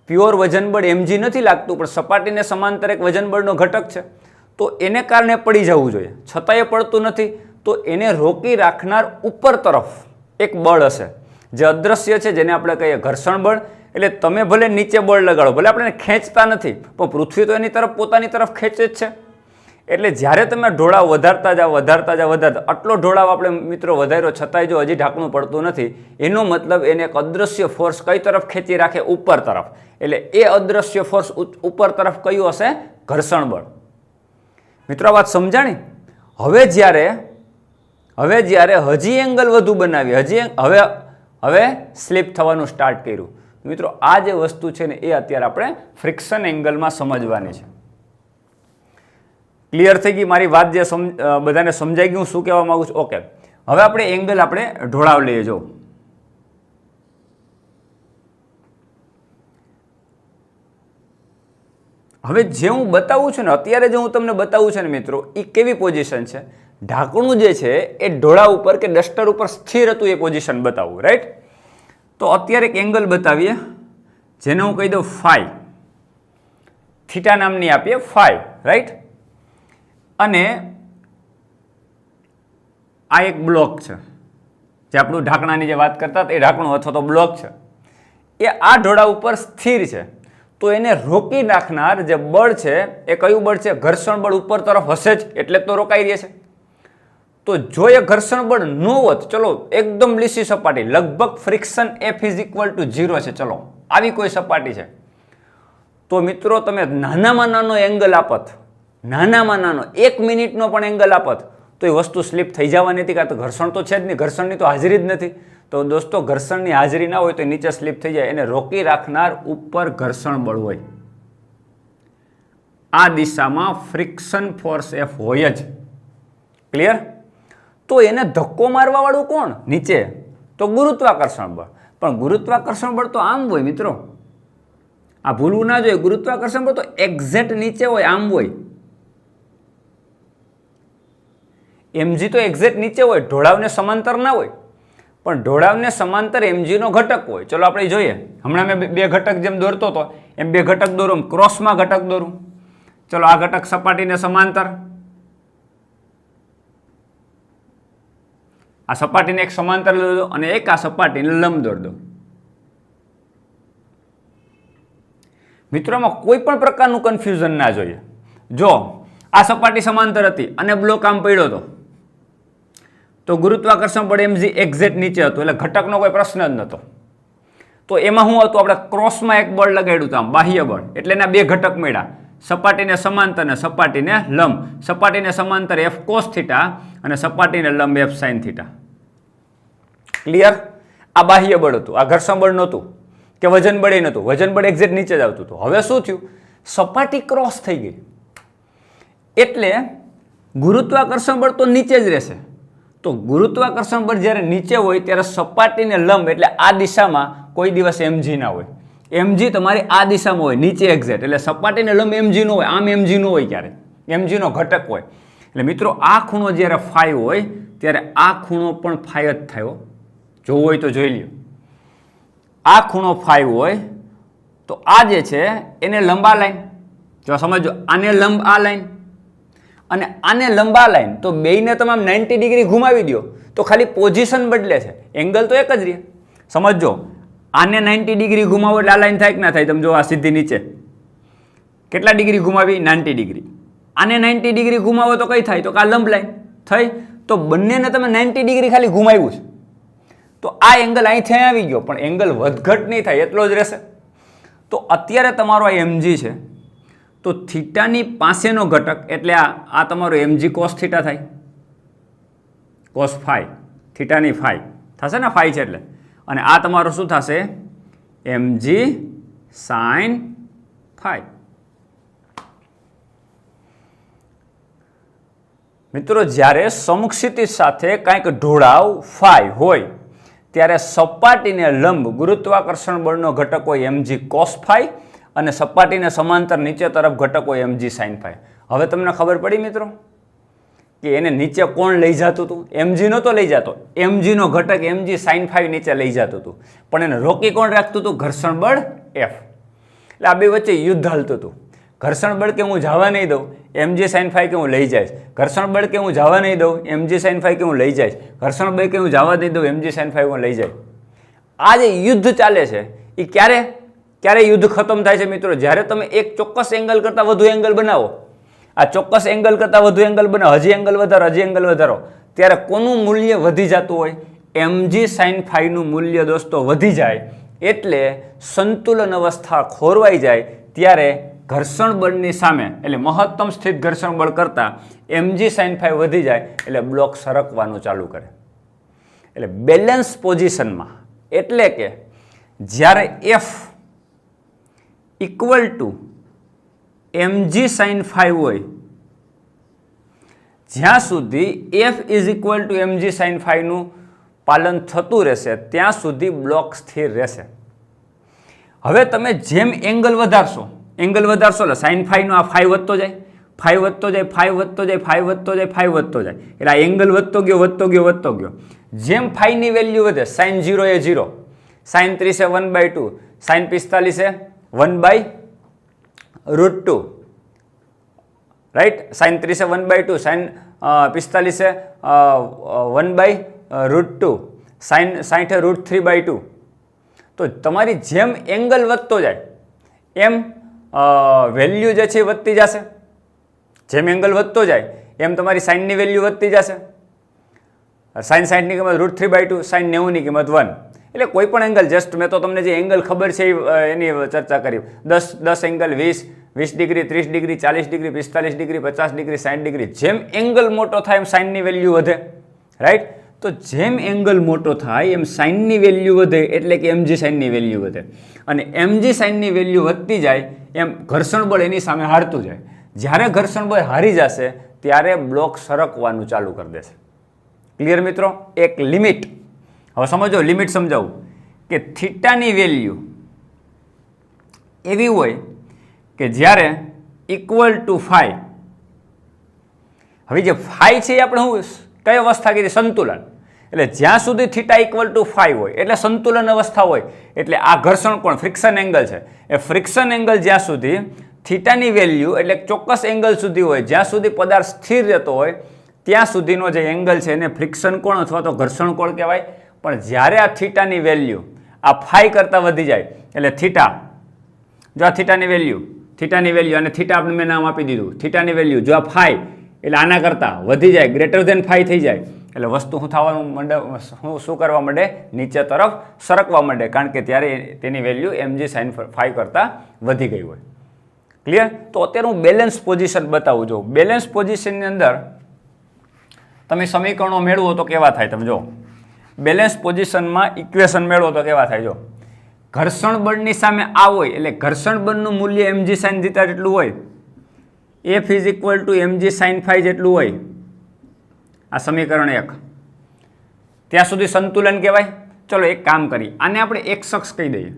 [SPEAKER 1] પ્યોર વજન બળ mg નથી લાગતું, પણ સપાટીને સમાંતર એક વજન બળનો ઘટક છે, તો એને કારણે પડી જવું જોઈએ. છતાં એ પડતું નથી, તો એને રોકી રાખનાર ઉપર તરફ એક બળ હશે જે અદ્રશ્ય છે, જેને આપણે કહીએ ઘર્ષણ બળ. એટલે તમે ભલે નીચે બળ લગાડો, ભલે આપણે ખેંચતા નથી, પણ પૃથ્વી તો એની તરફ પોતાની તરફ ખેંચે જ છે. એટલે જ્યારે તમે ઢોળાવ વધારતા જાઓ, આટલો ઢોળાવ આપણે મિત્રો વધાર્યો છતાંય જો હજી ઢાંકણું પડતું નથી, એનો મતલબ એને એક અદ્રશ્ય ફોર્સ કઈ તરફ ખેંચી રાખે? ઉપર તરફ. એટલે એ અદ્રશ્ય ફોર્સ ઉપર તરફ કયું હશે? ઘર્ષણ બળ. મિત્રો વાત સમજાણી? હવે જ્યારે હજી એંગલ વધુ બનાવી, હવે સ્લીપ થવાનું સ્ટાર્ટ કર્યું. મિત્રો આ જે વસ્તુ છે ને એ અત્યારે આપણે ફ્રિક્શન એંગલમાં સમજવાની છે. ક્લિયર થઈ ગઈ મારી વાત? જે બધાને સમજાઈ ગયું શું કહેવા માંગુ છું? ઓકે. હવે આપણે એંગલ ઢોળાવ લઈએ. જો હવે જે હું બતાવું છું ને અત્યારે, જે હું તમને બતાવું છું ને મિત્રો, એ કેવી પોઝિશન છે? ઢાંકણું જે છે એ ઢોળાવ ઉપર કે ડસ્ટર ઉપર સ્થિર હતું, એ પોઝિશન બતાવવું, રાઈટ? તો અત્યારે એક એંગલ બતાવીએ જેને હું કહી દઉં ફાઈ, થીટા નામની આપીએ ફાઈ, રાઈટ? અને આ એક બ્લોક છે, જે આપણું ઢાંકણાની જે વાત કરતા હતા એ ઢાંકણું અથવા તો બ્લોક છે, એ આ ઢોળાવ ઉપર સ્થિર છે. તો એને રોકી નાખનાર જે બળ છે એ કયું બળ છે? ઘર્ષણ બળ ઉપર તરફ હશે જ, એટલે તો રોકાઈ રહે છે. તો જો એ ઘર્ષણ બળ ન હોત, ચલો એકદમ લીસી સપાટી, લગભગ ફ્રિક્શન F = 0 છે, ચલો આવી કોઈ સપાટી છે, તો મિત્રો તમે નાનામાં નાનો એંગલ આપત, નાનામાં નાનો 1 મિનિટનો પણ એંગલ આપત, તો એ વસ્તુ સ્લીપ થઈ જવાની હતી. કારણ કે ઘર્ષણ તો છે જ નહીં, ઘર્ષણની તો હાજરી જ નથી. તો દોસ્તો ઘર્ષણની હાજરી ના હોય તો નીચે સ્લીપ થઈ જાય. એને રોકી રાખનાર ઉપર ઘર્ષણ બળ હોય, આ દિશામાં ફ્રિક્શન ફોર્સ F હોય જ. ક્લિયર? તો એને ધક્કો મારવા વાળું કોણ? નીચે. તો ગુરુત્વાકર્ષણ બળ. પણ ગુરુત્વાકર્ષણ બળ તો આમ હોય મિત્રો, આ ભૂલવું ના જોઈએ. ગુરુત્વાકર્ષણ બળ તો એક્ઝેક્ટ નીચે હોય, આમ હોય. mg તો એક્ઝેક્ટ નીચે હોય, ઢોળાવને સમાંતર ના હોય. પણ ઢોળાવને સમાંતર mg નો ઘટક હોય. ચલો આપણે જોઈએ. હમણાં મેં બે ઘટક જેમ દોરતો હતો એમ બે ઘટક દોરું, ક્રોસમાં ઘટક દોરું. ચલો આ ઘટક સપાટીને સમાંતર, આ સપાટીને એક સમાંતર દોરી દો, અને એક આ સપાટીને લંબ દોરી દો. મિત્રોમાં કોઈ પણ પ્રકારનું કન્ફ્યુઝન ના જોઈએ. જો આ સપાટી સમાંતર હતી અને બ્લોક આમ પડ્યો હતો, તો ગુરુત્વાકર્ષણ બળ mg એક્ઝેક્ટ નીચે હતું, એટલે ઘટકનો કોઈ પ્રશ્ન જ નહોતો. તો એમાં શું હતું? આપણે ક્રોસમાં એક બળ લગાડ્યું હતું, આમ બાહ્ય બળ. એટલે એના બે ઘટક મળ્યા, સપાટીને સમાંતર અને સપાટીને લંબ. સપાટીને સમાંતર F cos થીટા અને સપાટીને લંબ F sin થીટા. ક્લિયર? આ બાહ્ય બળ હતું, આ ઘર્ષણ બળ નહોતું કે વજન બળ નહોતું. વજન બળ એક્ઝેક્ટ નીચે જ આવતું હતું. હવે શું થયું? સપાટી ક્રોસ થઈ ગઈ, એટલે ગુરુત્વાકર્ષણ બળ તો નીચે જ રહેશે. તો ગુરુત્વાકર્ષણ બળ જ્યારે નીચે હોય ત્યારે સપાટીને લંબ, એટલે આ દિશામાં કોઈ દિવસ mg ના હોય. mg તમારી આ દિશામાં હોય, નીચે એક્ઝેક્ટ. એટલે સપાટીને લંબ mg નો હોય, આમ mg નો હોય, ક્યારે mg નો ઘટક હોય. એટલે મિત્રો આ ખૂણો જ્યારે ફાઈ હોય ત્યારે આ ખૂણો પણ ફાઈ જ થયો. જોવું હોય તો જોઈ લ્યો. આ ખૂણો ફાઈ હોય તો આ જે છે એને લંબ આ લાઈન, જો સમજો, આને લંબ આ લાઈન, અને આને લંબા લાઈન, તો બેયને તમે આમ 90 ડિગ્રી ઘુમાવી દો તો ખાલી પોઝિશન બદલે છે, એંગલ તો એક જ રહે. સમજો, આને 90 ડિગ્રી ઘુમાવો એટલે આ લાઈન થાય કે ના થાય? તમે જો આ સીધી નીચે કેટલા ડિગ્રી ઘુમાવી? 90 ડિગ્રી. આને 90 ડિગ્રી ઘુમાવો તો કઈ થાય? તો આ લંબ લાઈન થઈ. તો બંનેને તમે 90 ડિગ્રી ખાલી ઘુમાવ્યું છે, તો આ એંગલ અહીંથી અહીં આવી ગયો, પણ એંગલ વધઘટ નહીં થાય, એટલો જ રહેશે. તો અત્યારે તમારો આ mg છે, તો થીટાની પાસેનો ઘટક એટલે આ તમારો mg cos થીટા થાય, cos ફાઈ, થીટાની ફાઈ થશે ને, ફાઈ છે એટલે. અને આ તમારો શું થશે? mg sin phi. મિત્રો, જ્યારે સમક્ષિતિજ સાથે કંઈક ઢોળાવ ફાઈ હોય ત્યારે સપાટીને લંબ ગુરુત્વાકર્ષણ બળનો ઘટક હોય mg cos ફાઈ અને સપાટીને સમાંતર નીચે તરફ ઘટક હોય mg sin ફાઈ. હવે તમને ખબર પડી મિત્રો કે એને નીચે કોણ લઈ જતું હતું? mg નહોતો લઈ જતો, mg નો ઘટક mg sin ફાઈ નીચે લઈ જતું હતું, પણ એને રોકી કોણ રાખતું હતું? ઘર્ષણ બળ F. એટલે આ બે વચ્ચે યુદ્ધ હાલતું હતું. ઘર્ષણ બળ કે હું જવા નહીં દઉં, mg sin ફાઈ કે હું લઈ જઈશ. ઘર્ષણ બળ કે હું જવા નહીં દઉં, mg sin ફાઈ કે હું લઈ જઈશ. ઘર્ષણ બળ કે હું જવા નહીં દઉં, mg sin ફાઈ હું લઈ જઈશ. આ જે યુદ્ધ ચાલે છે એ ક્યારે યુદ્ધ ખતમ થાય છે મિત્રો? જ્યારે તમે એક ચોક્કસ એંગલ કરતાં વધુ એંગલ બનાવો, આ ચોક્કસ એંગલ કરતાં વધુ એંગલ બનાવો, હજી એંગલ વધારો, ત્યારે કોનું મૂલ્ય વધી જતું હોય? mg sin ફાઈનું મૂલ્ય દોસ્તો વધી જાય, એટલે સંતુલન અવસ્થા ખોરવાઈ જાય. ત્યારે ઘર્ષણ બળની સામે એટલે મહત્તમ સ્થિત ઘર્ષણ બળ કરતાં mg sin ફાઈ વધી જાય, એટલે બ્લોક સરકવાનું ચાલુ કરે. એટલે બેલેન્સ પોઝિશનમાં, એટલે કે જ્યારે F equal to mg sin phi હોય, જ્યાં સુધી F is equal to mg sin ફાઈનું પાલન થતું રહેશે ત્યાં સુધી બ્લોક સ્થિર રહેશે. હવે તમે જેમ એંગલ વધારશો એટલે સાઇન ફાઈનો આ ફાઈ વધતો જાય, એટલે આ એંગલ વધતો ગયો. જેમ ફાઈની વેલ્યુ વધે, સાઇન 0 એ 0, સાઇન 30 એ 1/2, સાઇન 45 એ 1/√2, રાઈટ? સાઇન 30 એ 1/2, સાઇન 45 એ 1/√2, સાઇન 60 એ √3/2. તો તમારી જેમ એંગલ વધતો જાય એમ વેલ્યુ જે છે વધતી જશે. જેમ એંગલ વધતો જાય એમ તમારી સાઇનની વેલ્યુ વધતી જશે. સાઇન 60ની કિંમત √3/2, સાઇન 90ની કિંમત 1. એટલે કોઈ પણ એંગલ, જસ્ટ મેં તો તમને જે એંગલ ખબર છે એની ચર્ચા કરી. 10 angle, 20 degree, 30 degree, 40 degree, 45 degree, 50 degree, 60 degree. જેમ એંગલ મોટો થાય એમ સાઇનની વેલ્યુ વધે, રાઈટ? તો જેમ એંગલ મોટો થાય એમ સાઇનની વેલ્યુ વધે, એટલે કે mg સાઇનની વેલ્યુ વધે. અને mg સાઇનની વેલ્યુ વધતી જાય એમ ઘર્ષણ બળ એની સામે હારતું જાય. જ્યારે ઘર્ષણ બળ હારી જશે ત્યારે બ્લોક સરકવાનું ચાલુ કરી દેશે. ક્લિયર મિત્રો? એક લિમિટ, હવે સમજો, લિમિટ સમજાવું કે થીટાની વેલ્યુ એવી હોય કે જ્યારે ઇક્વલ ટુ ફાઈ. હવે જે ફાઈ છે એ આપણે કઈ અવસ્થા કીધી? સંતુલન. એટલે જ્યાં સુધી થીટા ઇક્વલ ટુ ફાઈ હોય એટલે સંતુલન અવસ્થા હોય. એટલે આ ઘર્ષણ કોણ? ફ્રિક્શન એંગલ છે. એ ફ્રિક્શન એંગલ જ્યાં સુધી થીટાની વેલ્યુ એટલે ચોક્કસ એંગલ સુધી હોય, જ્યાં સુધી પદાર્થ સ્થિર રહેતો હોય ત્યાં સુધીનો જે એંગલ છે એને ફ્રિક્શન કોણ અથવા તો ઘર્ષણ કોણ કહેવાય. પણ જ્યારે આ થીટાની વેલ્યુ આ ફાઈ કરતાં વધી જાય એટલે થીટા, જો આ થીટાની વેલ્યુ અને થીટા આપણે મેં નામ આપી દીધું, થીટાની વેલ્યુ જો આ ફાઈ એટલે આના કરતાં વધી જાય, ગ્રેટર ધેન ફાઈ થઈ જાય, એટલે વસ્તુ શું થવાનું માંડે? શું કરવા માંડે? નીચે તરફ સરકવા માંડે, કારણ કે ત્યારે તેની વેલ્યુ mg sin ફાઈ કરતાં વધી ગઈ હોય. ક્લિયર? તો અત્યારે હું બેલેન્સ પોઝિશન બતાવું છું. બેલેન્સ પોઝિશનની અંદર તમે સમીકરણો મેળવો તો કેવા થાય? તમે જો, બેલેન્સ પોઝિશનમાં ઇક્વેશન મેળવો તો કેવા થાય? જો, ઘર્ષણ બળની સામે આ હોય એટલે ઘર્ષણ બળનું મૂલ્ય mg sin થીટા જેટલું હોય, F is equal to mg sin phi જેટલું હોય. આ સમીકરણ 1. ત્યાં સુધી સંતુલન કહેવાય. ચલો એક કામ કરી, આને આપણે x અક્ષ કહી દઈએ,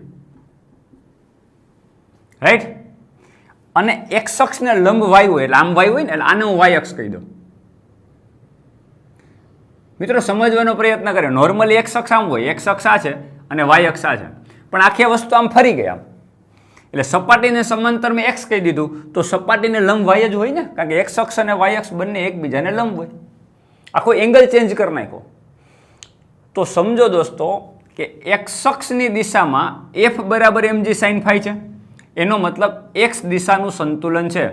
[SPEAKER 1] રાઈટ? અને x અક્ષને લંબ y હોય એટલે આમ y હોય ને, એટલે આને હું y અક્ષ કહી દઉં. મિત્રો સમજવાનો પ્રયત્ન કરે, નોર્મલી x અક્ષ આમ હોય, x અક્ષ આ છે અને y અક્ષ આ છે, પણ આખી વસ્તુ આમ ફરી ગઈ આમ. એટલે સપાટીને સમાંતર મેં એક્સ કહી દીધું, તો સપાટીને લંબ વાય જ હોય ને, કારણ કે એક્સ અક્ષ અને વાય અક્ષ બંને એકબીજાને લંબ હોય. આખો એંગલ ચેન્જ કરી નાખો. તો સમજો દોસ્તો કે એક્સ અક્ષની દિશામાં એફ બરાબર mg sin phi છે, એનો મતલબ એક્સ દિશાનું સંતુલન છે.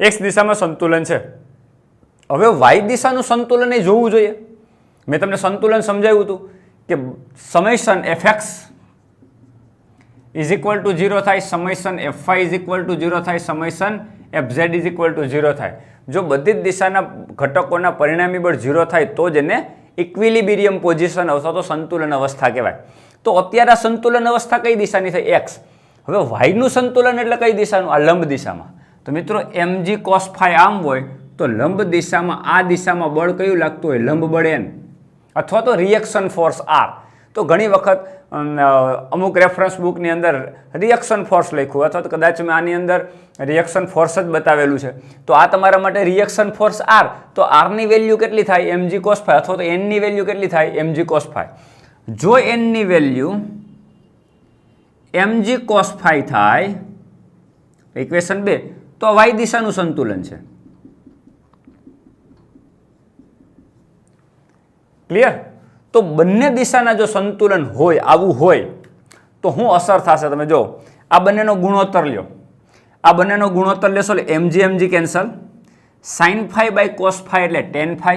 [SPEAKER 1] એક્સ દિશામાં સંતુલન છે. હવે વાય દિશાનું સંતુલન એ જોવું જોઈએ. મેં તમને સંતુલન સમજાવ્યું હતું કે summation fx is equal two 0 થાય, summation fy is equal two 0 થાય, summation fz is equal two 0 થાય. જો બધી જ દિશાના ઘટકોના પરિણામી બળ 0 થાય તો જ એને ઇક્વિલિબ્રિયમ પોઝિશન અથવા તો સંતુલન અવસ્થા કહેવાય. તો અત્યારે આ સંતુલન અવસ્થા કઈ દિશાની થઈ? એક્સ. હવે વાયનું સંતુલન એટલે કઈ દિશાનું? આ લંબ દિશામાં. તો મિત્રો mg cos phi આમ હોય તો લંબ દિશામાં આ દિશામાં બળ કયું લાગતું હોય? લંબ બળ n અથવા તો રિએક્શન ફોર્સ r. તો ઘણી વખત અમુક રેફરન્સ બુકની અંદર રિએક્શન ફોર્સ લખ્યું અથવા તો કદાચ મેં આની અંદર રિએક્શન ફોર્સ જ બતાવેલું છે. તો આ તમારા માટે રિએક્શન ફોર્સ r. તો r ની વેલ્યુ કેટલી થાય? mg cos phi. અથવા તો n ની વેલ્યુ કેટલી થાય? mg cos phi. જો n ની વેલ્યુ mg cos phi થાય, ઇક્વેશન 2, તો y દિશાનું સંતુલન છે. ક્લિયર? તો બંને દિશાના જો સંતુલન હોય, આવું હોય, તો શું અસર થશે? તમે જો આ બંનેનો ગુણોત્તર લ્યો, આ બંનેનો ગુણોત્તર લેશો એટલે mg mg cancel, sin phi by cos phi એટલે tan phi.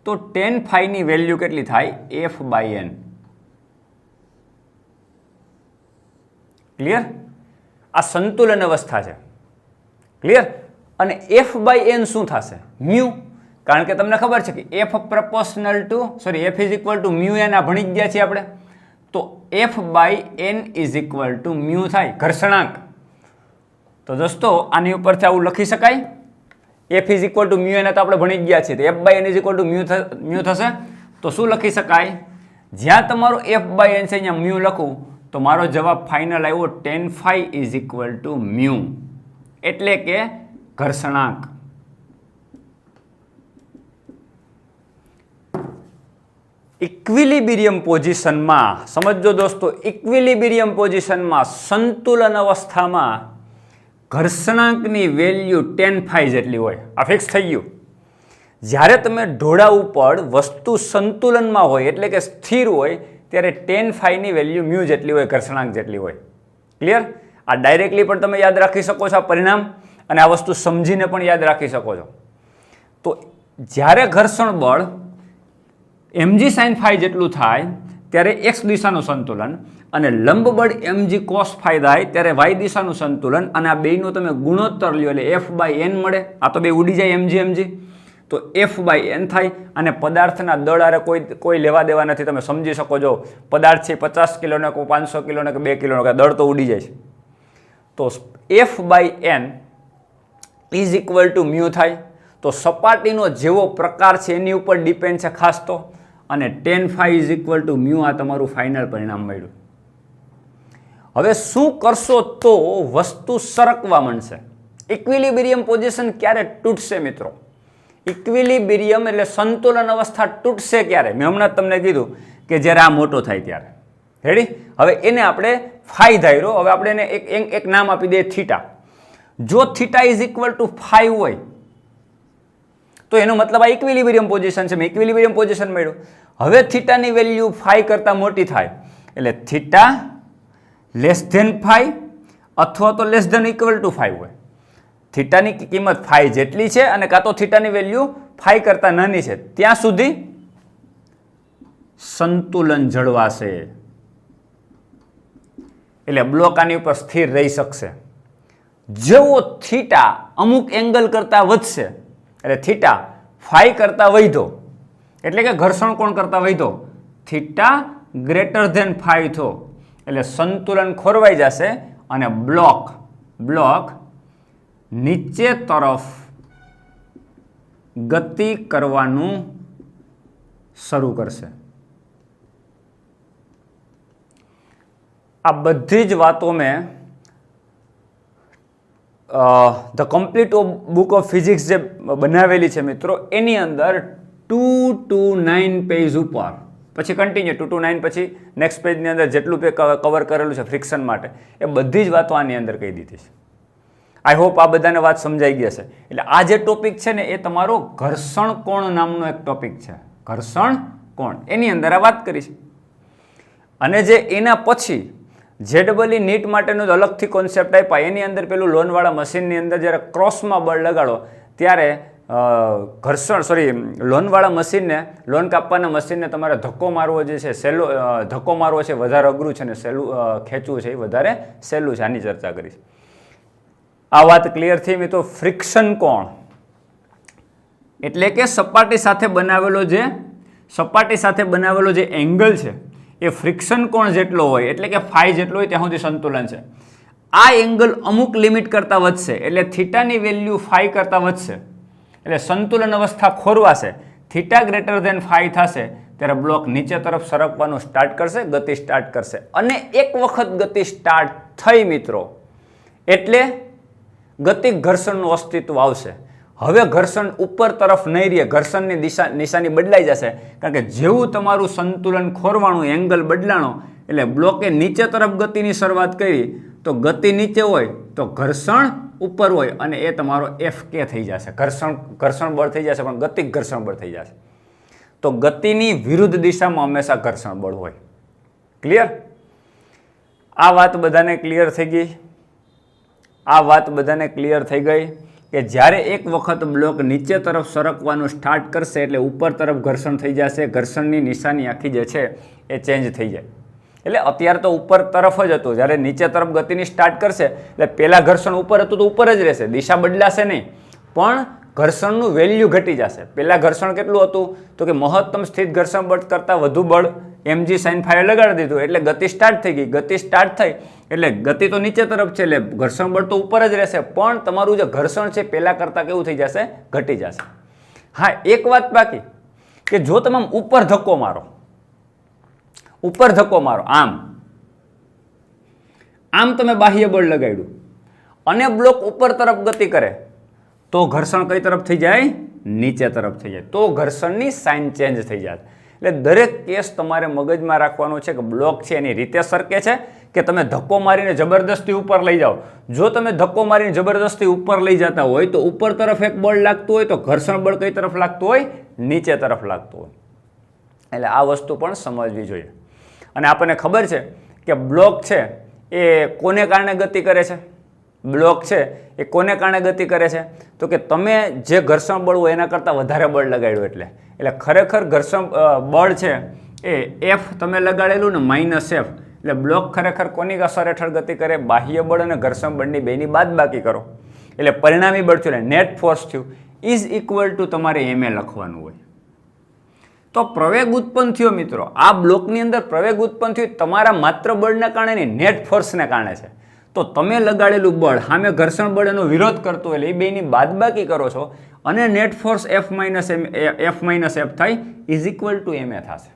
[SPEAKER 1] તો tan phi ની વેલ્યુ કેટલી થાય? f by n. ક્લિયર? આ સંતુલન અવસ્થા છે. ક્લિયર? અને f બાય n શું થશે? મ્યુ. કારણ કે તમને ખબર છે કે f proportional to f is equal to mu n. આ ભણી ગયા છીએ આપણે. તો f by n is equal to mu થાય, ઘર્ષણાંક. તો દોસ્તો આની ઉપરથી આવું લખી શકાય, f is equal to mu n. તો આપણે ભણી ગયા છીએ. તો f by n is equal to mu થશે. તો શું લખી શકાય? જ્યાં તમારું f બાય n છે અહીંયા મ્યુ લખું તો મારો જવાબ ફાઇનલ આવ્યો tan phi is equal to mu, એટલે કે ઘર્ષણાંક. ઇક્વિલિબ્રિયમ પોઝિશનમાં સમજો દોસ્તો, ઇક્વિલિબ્રિયમ પોઝિશનમાં સંતુલન અવસ્થામાં ઘર્ષણાંકની વેલ્યુ tan phi જેટલી હોય. આ ફિક્સ થઈ ગયું. જ્યારે તમે ઢોળા ઉપર વસ્તુ સંતુલનમાં હોય એટલે કે સ્થિર હોય ત્યારે tan phi ની વેલ્યુ મ્યુ જેટલી હોય, ઘર્ષણાંક જેટલી હોય. ક્લિયર? આ ડાયરેક્ટલી પણ તમે યાદ રાખી શકો છો આ પરિણામ, અને આ વસ્તુ સમજીને પણ યાદ રાખી શકો છો. તો જ્યારે ઘર્ષણ બળ mg sin phi જેટલું થાય ત્યારે x દિશાનું સંતુલન, અને લંબ બળ mg cos phi થાય ત્યારે y દિશાનું સંતુલન, અને આ બેયનો તમે ગુણોત્તર લ્યો એટલે f બાય n મળે. આ તો બે ઉડી જાય mg mg, તો f બાય n થાય. અને પદાર્થના દળ આરે કોઈ લેવા દેવા નથી. તમે સમજી શકો છો પદાર્થ છે 50 કિલોનો કે 500 કિલોનો કે 2 કિલોનો, કે દળ તો ઉડી જાય છે. તો f by n is equal to mu થાય. તો સપાટીનો જેવો પ્રકાર છે એની ઉપર ડિપેન્ડ છે ખાસ તો, અને tan phi is equal to mu. આ તમારું ફાઇનલ પરિણામ મળ્યું. હવે શું કરશો તો વસ્તુ સરકવા માંડશે? ઇક્વિલિબ્રિયમ પોઝિશન ક્યારે તૂટશે મિત્રો? ઇક્વિલિબ્રિયમ એટલે સંતુલન અવસ્થા તૂટશે ક્યારે? મેં હમણાં તમને કીધું કે જ્યારે આ મોટો થાય ત્યારે. રેડી? હવે એને આપણે ફાઈ ધાર્યો. હવે આપણે એને એક નામ આપી દઈએ થીટા. જો થીટા ઇઝ ઇક્વલ ટુ 5 હોય તો એનો મતલબ આ ઇક્વિલિબ્રિયમ પોઝિશન છે. મેં ઇક્વિલિબ્રિયમ પોઝિશન મળ્યું. હવે થીટાની વેલ્યુ 5 કરતાં મોટી થાય એટલે થીટા લેસ ધેન 5 અથવા તો લેસ ધેન ઇક્વલ ટુ 5 હોય. થીટાની કિંમત 5 જેટલી છે અને કાં તો થીટાની વેલ્યુ 5 કરતાં નાની છે, ત્યાં સુધી સંતુલન જળવાશે. એટલે બ્લોક આની ઉપર સ્થિર રહી શકશે. જેવો થીટા અમુક એંગલ કરતાં વધશે એટલે થીટા 5 કરતાં વધ્યો, એટલે કે ઘર્ષણ કોણ કરતાં વધ્યો? થીટા ગ્રેટર ધેન 5 થયો એટલે સંતુલન ખોરવાઈ જશે અને બ્લોક નીચે તરફ ગતિ કરવાનું શરૂ કરશે. આ બધી જ વાતો મેં the complete book of physics જે બનાવેલી છે મિત્રો, એની અંદર 2 to 9 પેજ ઉપર પછી કન્ટિન્યુ 2 to 9 પછી નેક્સ્ટ પેજની અંદર જેટલું કવર કરેલું છે ફ્રિક્શન માટે એ બધી જ વાતો આની અંદર કહી દીધી છે. આઈ હોપ આ બધાને વાત સમજાઈ ગઈ હશે. એટલે આ જે ટોપિક છે ને એ તમારો ઘર્ષણ કોણ નામનો એક ટોપિક છે. ઘર્ષણ કોણ એની અંદર આ વાત કરી છે. અને જે એના પછી જેડબલઈ નીટ માટેનો અલગથી કોન્સેપ્ટ આપ્યા એની અંદર પેલું લોનવાળા મશીનની અંદર જ્યારે ક્રોસમાં બળ લગાડો ત્યારે લોનવાળા મશીનને લોન કાપવાના મશીનને તમારે ધક્કો મારવો જે છે સહેલો ધક્કો મારવો છે વધારે અઘરું છે ને સહેલું ખેંચવું છે એ વધારે સહેલું છે. આની ચર્ચા કરીશ. આ વાત ક્લિયર થઈ મિત્રો. ફ્રિક્શન કોણ એટલે કે સપાટી સાથે બનાવેલો જે એંગલ છે એ ફ્રિક્શન કોણ જેટલો હોય એટલે કે ફાઈ જેટલો હોય ત્યાં સુધી સંતુલન છે. આ એંગલ અમુક લિમિટ કરતાં વધશે એટલે થીટાની વેલ્યુ ફાઈ કરતાં વધશે એટલે સંતુલન અવસ્થા ખોરવાશે. થીટા ગ્રેટર ધેન ફાઈ થશે ત્યારે બ્લોક નીચે તરફ સરકવાનું સ્ટાર્ટ કરશે, ગતિ સ્ટાર્ટ કરશે. અને એક વખત ગતિ સ્ટાર્ટ થઈ મિત્રો એટલે ગતિ ઘર્ષણનું અસ્તિત્વ આવશે. હવે ઘર્ષણ ઉપર તરફ નહીં રહે, ઘર્ષણની નિશાની બદલાઈ જશે કારણ કે જેવું તમારું સંતુલન ખોરવાનું એંગલ બદલાણો એટલે બ્લોકે નીચે તરફ ગતિની શરૂઆત કરી તો ગતિ નીચે હોય તો ઘર્ષણ ઉપર હોય અને એ તમારો FK થઈ જશે. ઘર્ષણ બળ થઈ જશે પણ ગતિ ઘર્ષણ બળ થઈ જશે. તો ગતિની વિરુદ્ધ દિશામાં હંમેશા ઘર્ષણ બળ હોય. ક્લિયર? આ વાત બધાને ક્લિયર થઈ ગઈ? કે જ્યારે એક વખત બ્લોક નીચે તરફ સરકવાનું સ્ટાર્ટ કરશે એટલે ઉપર તરફ ઘર્ષણ થઈ જશે. ઘર્ષણની નિશાની આખી જે છે એ ચેન્જ થઈ જાય. એટલે અત્યારે તો ઉપર તરફ જ હતું, જ્યારે નીચે તરફ ગતિની સ્ટાર્ટ કરશે એટલે પહેલાં ઘર્ષણ ઉપર હતું તો ઉપર જ રહેશે, દિશા બદલાશે નહીં, પણ ઘર્ષણનું વેલ્યુ ઘટી જશે. પહેલાં ઘર્ષણ કેટલું હતું તો કે મહત્તમ સ્થિત ઘર્ષણ બળ કરતાં વધુ બળ mg sin phi લગાડી દીધું એટલે ગતિ સ્ટાર્ટ થઈ ગઈ. ગતિ સ્ટાર્ટ થઈ એટલે ગતિ તો નીચે તરફ છે એટલે ઘર્ષણ બળ તો ઉપર જ રહેશે પણ તમારું જે ઘર્ષણ છે પહેલાં કરતાં કેવું થઈ જશે? ઘટી જશે. હા, એક વાત બાકી કે જો તમે ઉપર ધક્કો મારો આમ તમે બાહ્ય બળ લગાડ્યું અને બ્લોક ઉપર તરફ ગતિ કરે તો ઘર્ષણ કઈ તરફ થઈ જાય? નીચે તરફ થઈ જાય. તો ઘર્ષણની સાઇન ચેન્જ થઈ જાય. એટલે દરેક કેસ તમારે મગજમાં રાખવાનો છે કે બ્લોક છે એની રીતે સરકે છે કે તમે ધક્કો મારીને જબરદસ્તી ઉપર લઈ જાઓ. જો તમે ધક્કો મારીને જબરદસ્તી ઉપર લઈ જતા હોય તો ઉપર તરફ એક બળ લાગતું હોય તો ઘર્ષણ બળ કઈ તરફ લાગતું હોય? નીચે તરફ લાગતું હોય. એટલે આ વસ્તુ પણ સમજવી જોઈએ. અને આપણને ખબર છે કે બ્લોક છે એ કોને કારણે ગતિ કરે છે? બ્લોક છે એ કોને કારણે ગતિ કરે છે તો કે તમે જે ઘર્ષણ બળ હોય એના કરતાં વધારે બળ લગાડ્યું એટલે ખરેખર ઘર્ષણ બળ છે એ F તમે લગાડેલું ને -F એટલે બ્લોક ખરેખર કોની અસર હેઠળ ગતિ કરે? બાહ્ય બળ અને ઘર્ષણ બળની બેની બાદબાકી કરો એટલે પરિણામી બળ થયું નેટ ફોર્સ થયું ઇઝ ઇક્વલ ટુ તમારે MA લખવાનું હોય. તો પ્રવેગ ઉત્પન્ન થયો મિત્રો, આ બ્લોકની અંદર પ્રવેગ ઉત્પન્ન થયું તમારા માત્ર બળને કારણે નહીં, નેટ ફોર્સને કારણે છે. તો તમે લગાડેલું બળ સામે ઘર્ષણ બળ એનો વિરોધ કરતો એટલે એ બેની બાદબાકી કરો છો અને નેટ ફોર્સ F થાય ઇઝ ઇક્વલ ટુ MA થશે.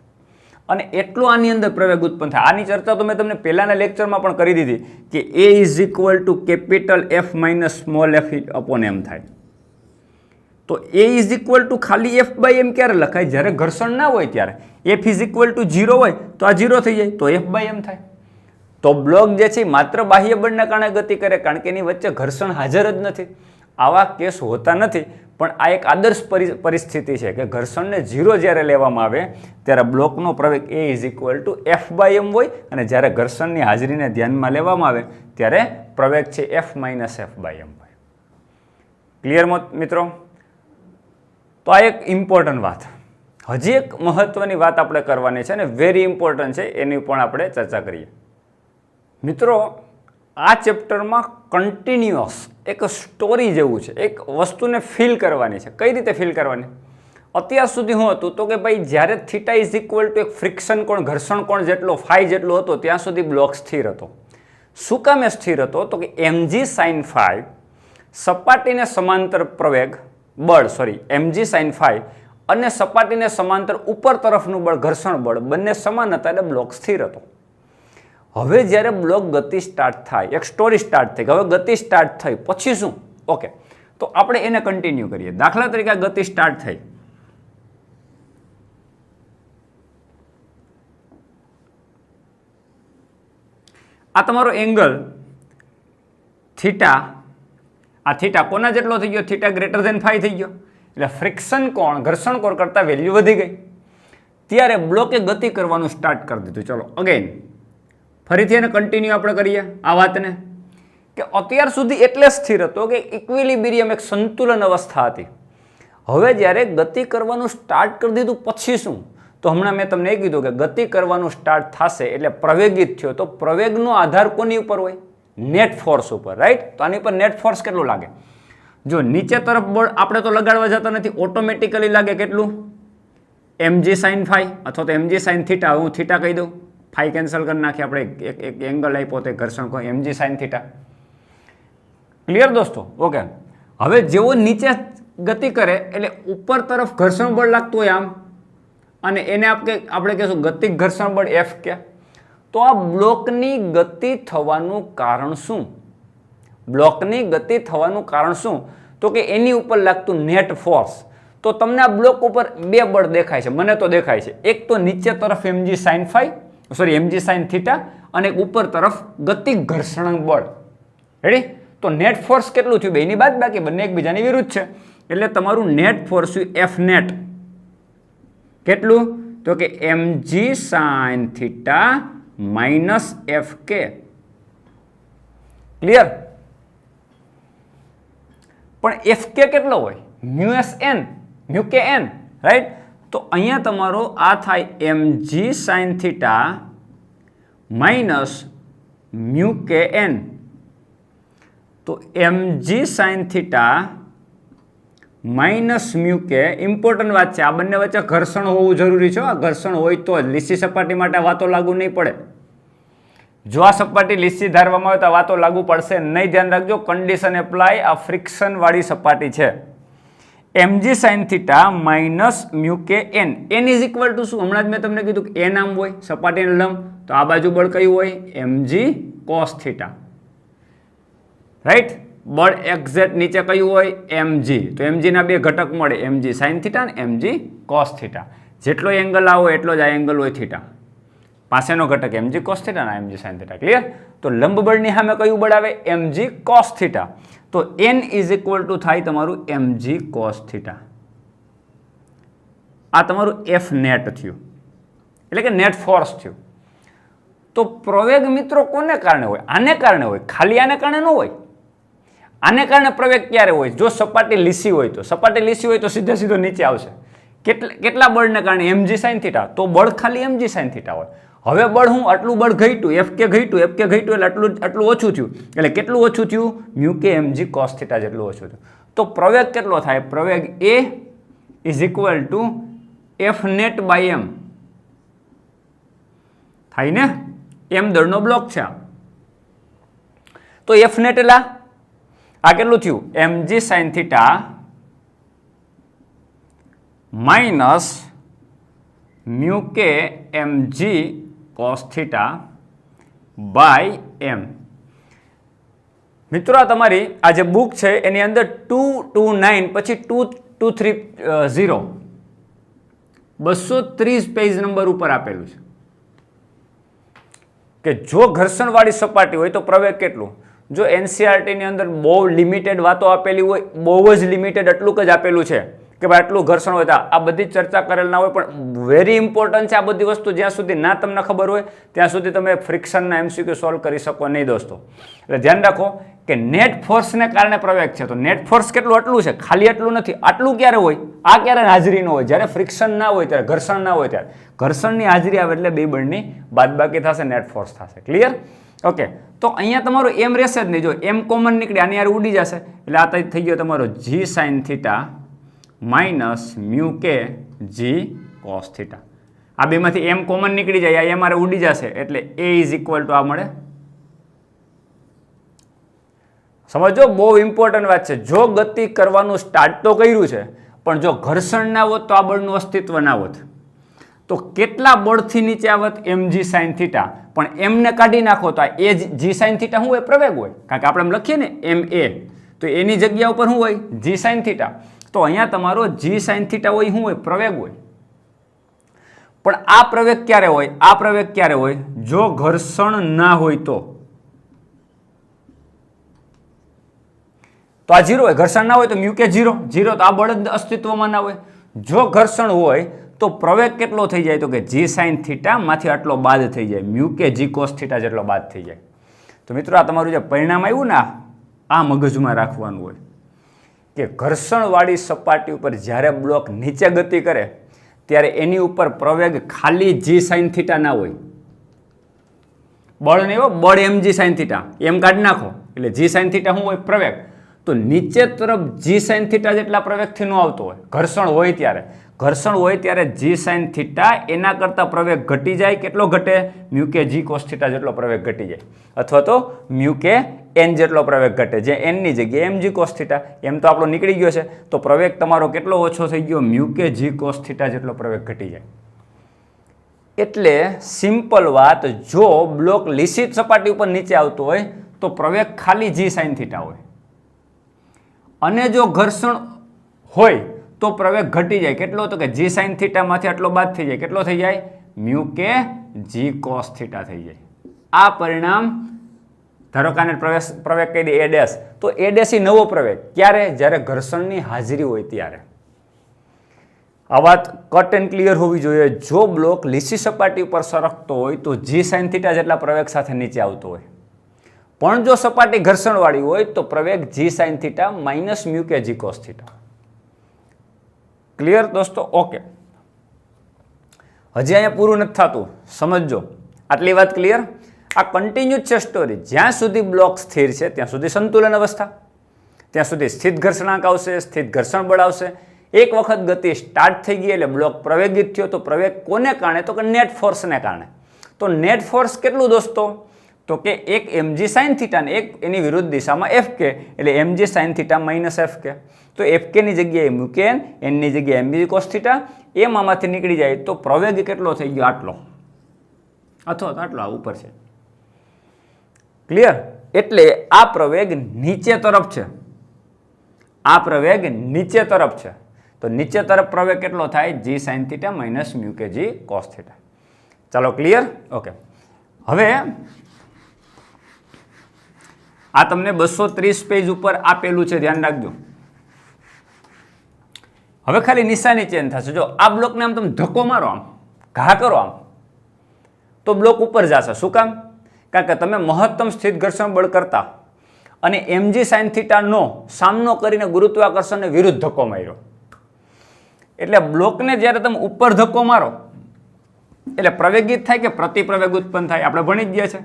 [SPEAKER 1] અને એટલું આની અંદર પ્રવેગ ઉત્પન્ન થાય. આની ચર્ચા તો મેં તમને પહેલાના લેક્ચરમાં પણ કરી દીધી કે A is equal two capital F small f upon m થાય. તો A ઇઝ ઇક્વલ ટુ ખાલી F/m ક્યારે લખાય? જ્યારે ઘર્ષણ ના હોય ત્યારે. F ઇઝ ઇક્વલ ટુ 0 હોય તો આ 0 થઈ જાય તો F/m થાય. તો બ્લોક જે છે માત્ર બાહ્ય બળના કારણે ગતિ કરે કારણ કે એની વચ્ચે ઘર્ષણ હાજર જ નથી. આવા કેસ હોતા નથી પણ આ એક આદર્શ પરિસ્થિતિ છે કે ઘર્ષણને 0 જ્યારે લેવામાં આવે ત્યારે બ્લોકનો પ્રવેગ A is equal two F/m હોય અને જ્યારે ઘર્ષણની હાજરીને ધ્યાનમાં લેવામાં આવે ત્યારે પ્રવેગ છે F F/m હોય. ક્લિયર મિત્રો? તો આ એક ઇમ્પોર્ટન્ટ વાત. હજી એક મહત્વની વાત આપણે કરવાની છે અને વેરી ઇમ્પોર્ટન્ટ છે, એની પણ આપણે ચર્ચા કરીએ. મિત્રો આ ચેપ્ટરમાં કન્ટિન્યુઅસ એક સ્ટોરી જેવું છે, એક વસ્તુને ફીલ કરવાની છે. કઈ રીતે ફીલ કરવાની? અત્યાર સુધી શું હતું તો કે ભાઈ જ્યારે થીટા ઇઝ ઇક્વલ ટુ એક ફ્રિક્શન કોણ ઘર્ષણ કોણ જેટલો ફાઈ જેટલો હતો ત્યાં સુધી બ્લોક સ્થિર હતો. શું કામે સ્થિર હતો તો કે mg sin phi સપાટીને સમાંતર પ્રવેગ બળ mg sin phi અને સપાટીને સમાંતર ઉપર તરફનું બળ ઘર્ષણ બળ બંને સમાન હતા એટલે બ્લોક સ્થિર હતો. હવે જ્યારે બ્લોક ગતિ સ્ટાર્ટ થાય, એક સ્ટોરી સ્ટાર્ટ થઈ, હવે ગતિ સ્ટાર્ટ થઈ પછી શું? ઓકે, તો આપણે એને કન્ટિન્યુ કરીએ. દાખલા તરીકે ગતિ સ્ટાર્ટ થઈ, આ તમારો એંગલ થીટા, આ થીટા કોના જેટલો થઈ ગયો? થીટા ગ્રેટર ધેન 5 થઈ ગયો. એટલે ફ્રિક્શન કોણ ઘર્ષણ કોણ કરતાં વેલ્યુ વધી ગઈ. ત્યારે બ્લોકે ગતિ કરવાનું સ્ટાર્ટ કરી દીધું. ચલો અગેન ફરીથી એને કન્ટિન્યુ આપણે કરીએ આ વાતને, કે અત્યાર સુધી એટલે સ્થિર હતો કે ઇક્વિલિબ્રિયમ એક સંતુલન અવસ્થા હતી. હવે જ્યારે ગતિ કરવાનું સ્ટાર્ટ કરી દીધું પછી શું? તો હમણાં મેં તમને એ કીધું કે ગતિ કરવાનું સ્ટાર્ટ થશે એટલે પ્રવેગિત થયો. તો પ્રવેગનો આધાર કોની ઉપર હોય? નેટ ફોર્સ ઉપર, રાઈટ? તો આની પર નેટ ફોર્સ કેટલું લાગે? જો નીચે તરફ બળ આપણે તો લગાડવા જતા નથી, ઓટોમેટિકલી લાગે કેટલું? mg sin phi અથવા તો mg sin theta. હું થીટા કહી દઉં, phi કેન્સલ કરી નાખી, આપણે એક એંગલ આપ્યો તે ઘર્ષણ કોઈ mg sin theta. ક્લિયર દોસ્તો? ઓકે. હવે જેવો નીચે ગતિ કરે એટલે ઉપર તરફ ઘર્ષણ બળ લાગતું હોય આમ, અને એને આપણે કહેશું ગતિક ઘર્ષણ બળ F કે. તો આ બ્લોકની ગતિ થવાનું કારણ શું? બ્લોકની ગતિ થવાનું કારણ શું? તો કે એની ઉપર લાગતું નેટ ફોર્સ. તો તમને આ બ્લોક ઉપર બે બળ દેખાય છે, મને તો દેખાય છે. એક તો નીચે તરફ mg sin theta અને એક ઉપર તરફ ગતિક ઘર્ષણ બળ. રેડી? તો નેટ ફોર્સ કેટલું થયું? બેની બાદ બાકી, બંને એકબીજાની વિરુદ્ધ છે. એટલે તમારું નેટ ફોર્સ F નેટ કેટલું? તો કે mg sin theta minus Fk. Clear? પણ Fk કેટલો હોય? μkn, right? તો અહીંયા તમારો આ થાય mg sin theta minus μkn. તો mg sin theta minus mu k. Important વાત છે, આ બંને વચ્ચે ઘર્ષણ હોવું જરૂરી છે. આ ઘર્ષણ હોય તો જ લીસી સપાટી માટે વાતો લાગુ નહીં પડે. જો આ સપાટી લીસી ધારવામાં આવે તો વાતો લાગુ પડશે નહીં. ધ્યાન રાખજો, કન્ડિશન એપ્લાય. આ ફ્રિક્શન વાળી સપાટી છે. mg sin theta minus mu k n. n is equal to શું? હમણાં જ મેં તમને કીધું કે n આમ હોય સપાટીનો લંબ, તો આ બાજુ બળ કયું હોય? mg cos theta, right? બળ એક્ઝેક્ટ નીચે કયું હોય? mg. તો mg ના બે ઘટક મળે, mg sin theta અને mg cos theta. જેટલો એંગલ આવો એટલો જ આ એંગલ હોય થીટા. પાસેનો ઘટક mg cos theta અને mg sin theta. ક્લિયર? તો લંબ બળની સામે કયું બળ આવે? mg cos theta. તો n ઇઝ ઇક્વલ ટુ થાય તમારું mg cos theta. આ તમારું F નેટ થયું, એટલે કે નેટ ફોર્સ થયું. તો પ્રવેગ મિત્રો કોને કારણે હોય? આને કારણે હોય, ખાલી આને કારણે ન હોય. આને કારણે પ્રવેગ ક્યારે હોય? જો સપાટી લીસી હોય તો. સપાટી લીસી હોય તો સીધે સીધો નીચે આવશે. કેટલા બળને કારણે? mg sin theta. તો બળ ખાલી mg sin theta હોય. હવે બળ હું આટલું બળ ઘટ્યું, Fk ઘટ્યું એટલે આટલું ઓછું થયું. એટલે કેટલું ઓછું થયું? મ્યુક mg cos theta જેટલું ઓછું થયું. તો પ્રવેગ કેટલો થાય? પ્રવેગ A is equal to F net by m થાય ને? m દળનો બ્લોક છે. તો F નેટ એટલે આ કેટલું થયું? mg sin theta minus mu k mg cos theta by m. મિત્રો આ તમારી આ જે બુક છે એની અંદર 229 પછી 2230 230 પેજ નંબર ઉપર આપેલું છે કે જો ઘર્ષણવાળી સપાટી હોય તો પ્રવેગ કેટલું. જો એનસીઆરટી ની અંદર બહુ લિમિટેડ વાતો આપેલી હોય, બહુ જ લિમિટેડ એટલું જ આપેલું છે કે ભાઈ આટલું ઘર્ષણ હોય. તો આ બધી ચર્ચા કરેલ ના હોય, પણ વેરી ઇમ્પોર્ટન્ટ છે આ બધી વસ્તુ. જ્યાં સુધી ના તમને ખબર હોય ત્યાં સુધી તમે ફ્રિક્શનના MCQ સોલ્વ કરી શકો નહીં દોસ્તો. એટલે ધ્યાન રાખો કે નેટ ફોર્સને કારણે પ્રવેગ છે. તો નેટ ફોર્સ કેટલું? આટલું છે, ખાલી આટલું નથી. આટલું ક્યારે હોય? આ ક્યારે હાજરી ન હોય? જ્યારે ફ્રિક્શન ના હોય ત્યારે, ઘર્ષણ ના હોય ત્યારે. ઘર્ષણની હાજરી આવે એટલે બે બળની બાદબાકી થશે, નેટ ફોર્સ થશે. ક્લિયર? ઓકે. તો અહીંયા તમારો m રહેશે જ નહીં. જો m કોમન નીકળે આની યાર ઉડી જશે, એટલે આ થઈ ગયો તમારો g sin theta minus mu k g cos theta. આ બેમાંથી m કોમન નીકળી જાય, આ m આરે ઉડી જશે, એટલે a ઇઝ ઇક્વલ ટુ આ મળે. સમજો, બહુ ઇમ્પોર્ટન્ટ વાત છે. જો ગતિ કરવાનું સ્ટાર્ટ તો કર્યું છે, પણ જો ઘર્ષણ ના હોત તો આ બળનું અસ્તિત્વ ના હોત. તો કેટલા બળથી નીચે આવત? mg sin theta. પણ m ને કાઢી નાખો તો આ g sin theta શું હોય? પ્રવેગ હોય. કારણ કે આપણે એમ લખીએ ને ma, તો એની જગ્યા ઉપર શું હોય? g sin theta. તો અહીંયા તમારો g sin theta હોય શું હોય? પ્રવેગ હોય. પણ આ પ્રવેગ ક્યારે હોય? આ પ્રવેગ ક્યારે હોય? જો ઘર્ષણ ના હોય તો. તો આ 0 હોય, ઘર્ષણ ના હોય તો મ્યુ કે 0, 0 તો આ બળ જ અસ્તિત્વમાં ના હોય. જો ઘર્ષણ હોય તો પ્રવેગ કેટલો થઈ જાય? તો કે g sin θ માંથી આટલો બાદ થઈ જાય, મ્યુ કે g cos θ જેટલો બાદ થઈ જાય. તો મિત્રો આ તમારું જે પરિણામ આવ્યું ને આ મગજમાં રાખવાનું હોય કે ઘર્ષણવાળી સપાટી ઉપર જ્યારે બ્લોક નીચે ગતિ કરે ત્યારે એની ઉપર પ્રવેગ ખાલી g sin θ ના હોય, બળ નહીં હો, બળ mg sin θ, એમ કાઢી નાખો એટલે g sin θ શું હોય? પ્રવેગ. તો નીચે તરફ g sin θ જેટલા પ્રવેગથી ન આવતો હોય, ઘર્ષણ હોય ત્યારે. ઘર્ષણ હોય ત્યારે g sin θ એના કરતાં પ્રવેગ ઘટી જાય. કેટલો ઘટે? મ્યુ કે g cos θ જેટલો પ્રવેગ ઘટી જાય, અથવા તો મ્યુ કે n જેટલો પ્રવેગ ઘટે, જે n ની જગ્યાએ mg cos θ. એમ તો આપણો નીકળી ગયો છે, તો પ્રવેગ તમારો કેટલો ઓછો થઈ ગયો? મ્યુ કે g cos θ જેટલો પ્રવેગ ઘટી જાય. એટલે સિમ્પલ વાત, જો બ્લોક લીસિત સપાટી ઉપર નીચે આવતો હોય તો પ્રવેગ ખાલી g sin θ હોય, અને જો ઘર્ષણ હોય તો પ્રવેગ ઘટી જાય. કેટલો? તો કે g sin θ માંથી આટલો બાદ થઈ જાય. કેટલો થઈ જાય? મ્યુ કે g cos θ થઈ જાય. આ પરિણામ ધારો કે આને પ્રવેગ કહી દે a ડેશ, તો a ડેશ એ નવો પ્રવેગ. ક્યારે? જ્યારે ઘર્ષણની હાજરી હોય ત્યારે. આ વાત કટ એન્ડ ક્લિયર હોવી જોઈએ. જો બ્લોક લીસી સપાટી ઉપર સરકતો હોય તો g sin θ જેટલા પ્રવેગ સાથે નીચે આવતો હોય, પણ જો સપાટી ઘર્ષણવાળી હોય તો પ્રવેગ g sin θ માઇનસ મ્યુ કે g cos θ. ક્લિયર દોસ્તો? ઓકે. હજી અહીંયા પૂરું નથી થતું, સમજજો. આટલી વાત ક્લિયર? આ કન્ટિન્યુ છે સ્ટોરી. જ્યાં સુધી બ્લોક સ્થિર છે ત્યાં સુધી સંતુલન અવસ્થા, ત્યાં સુધી સ્થિત ઘર્ષણાંક આવશે, સ્થિત ઘર્ષણ બળ આવશે. એક વખત ગતિ સ્ટાર્ટ થઈ ગઈ એટલે બ્લોક પ્રવેગિત થયો, તો પ્રવેગ કોને કારણે? તો કે નેટ ફોર્સને કારણે. તો નેટ ફોર્સ કેટલું દોસ્તો? તો કે એક mg sin θ ને એક એની વિરુદ્ધ દિશામાં fk, એટલે mg sin θ માઇનસ fk. તો fk ની જગ્યાએ મ્યુ કે n ની જગ્યાએ mg cos θ, એમ આમાંથી નીકળી જાય તો પ્રવેગ કેટલો થઈ ગયો? આટલો, અથવા તો આટલો ઉપર છે. ક્લિયર? એટલે આ પ્રવેગ નીચે તરફ છે, આ પ્રવેગ નીચે તરફ છે. તો નીચે તરફ પ્રવેગ કેટલો થાય? g sin θ માઇનસ મ્યુ કે g cos θ. ચાલો ક્લિયર? ઓકે. હવે આ તમને 230 પેજ ઉપર આપેલું છે, ધ્યાન રાખજો. હવે ખાલી નિશાની ચેન્જ થશે. જો આ બ્લોકને આમ તમે ધક્કો મારો, આમ ઘા કરો આમ, તો બ્લોક ઉપર જશે. શું કામ? કારણ કે તમે મહત્તમ સ્થિત ઘર્ષણ બળ કરતા અને mg sin θ નો સામનો કરીને ગુરુત્વાકર્ષણને વિરુદ્ધ ધક્કો માર્યો. એટલે બ્લોકને જ્યારે તમે ઉપર ધક્કો મારો એટલે પ્રવેગિત થાય કે પ્રતિપ્રવેગ ઉત્પન્ન થાય? આપણે ભણી જ ગયા છે.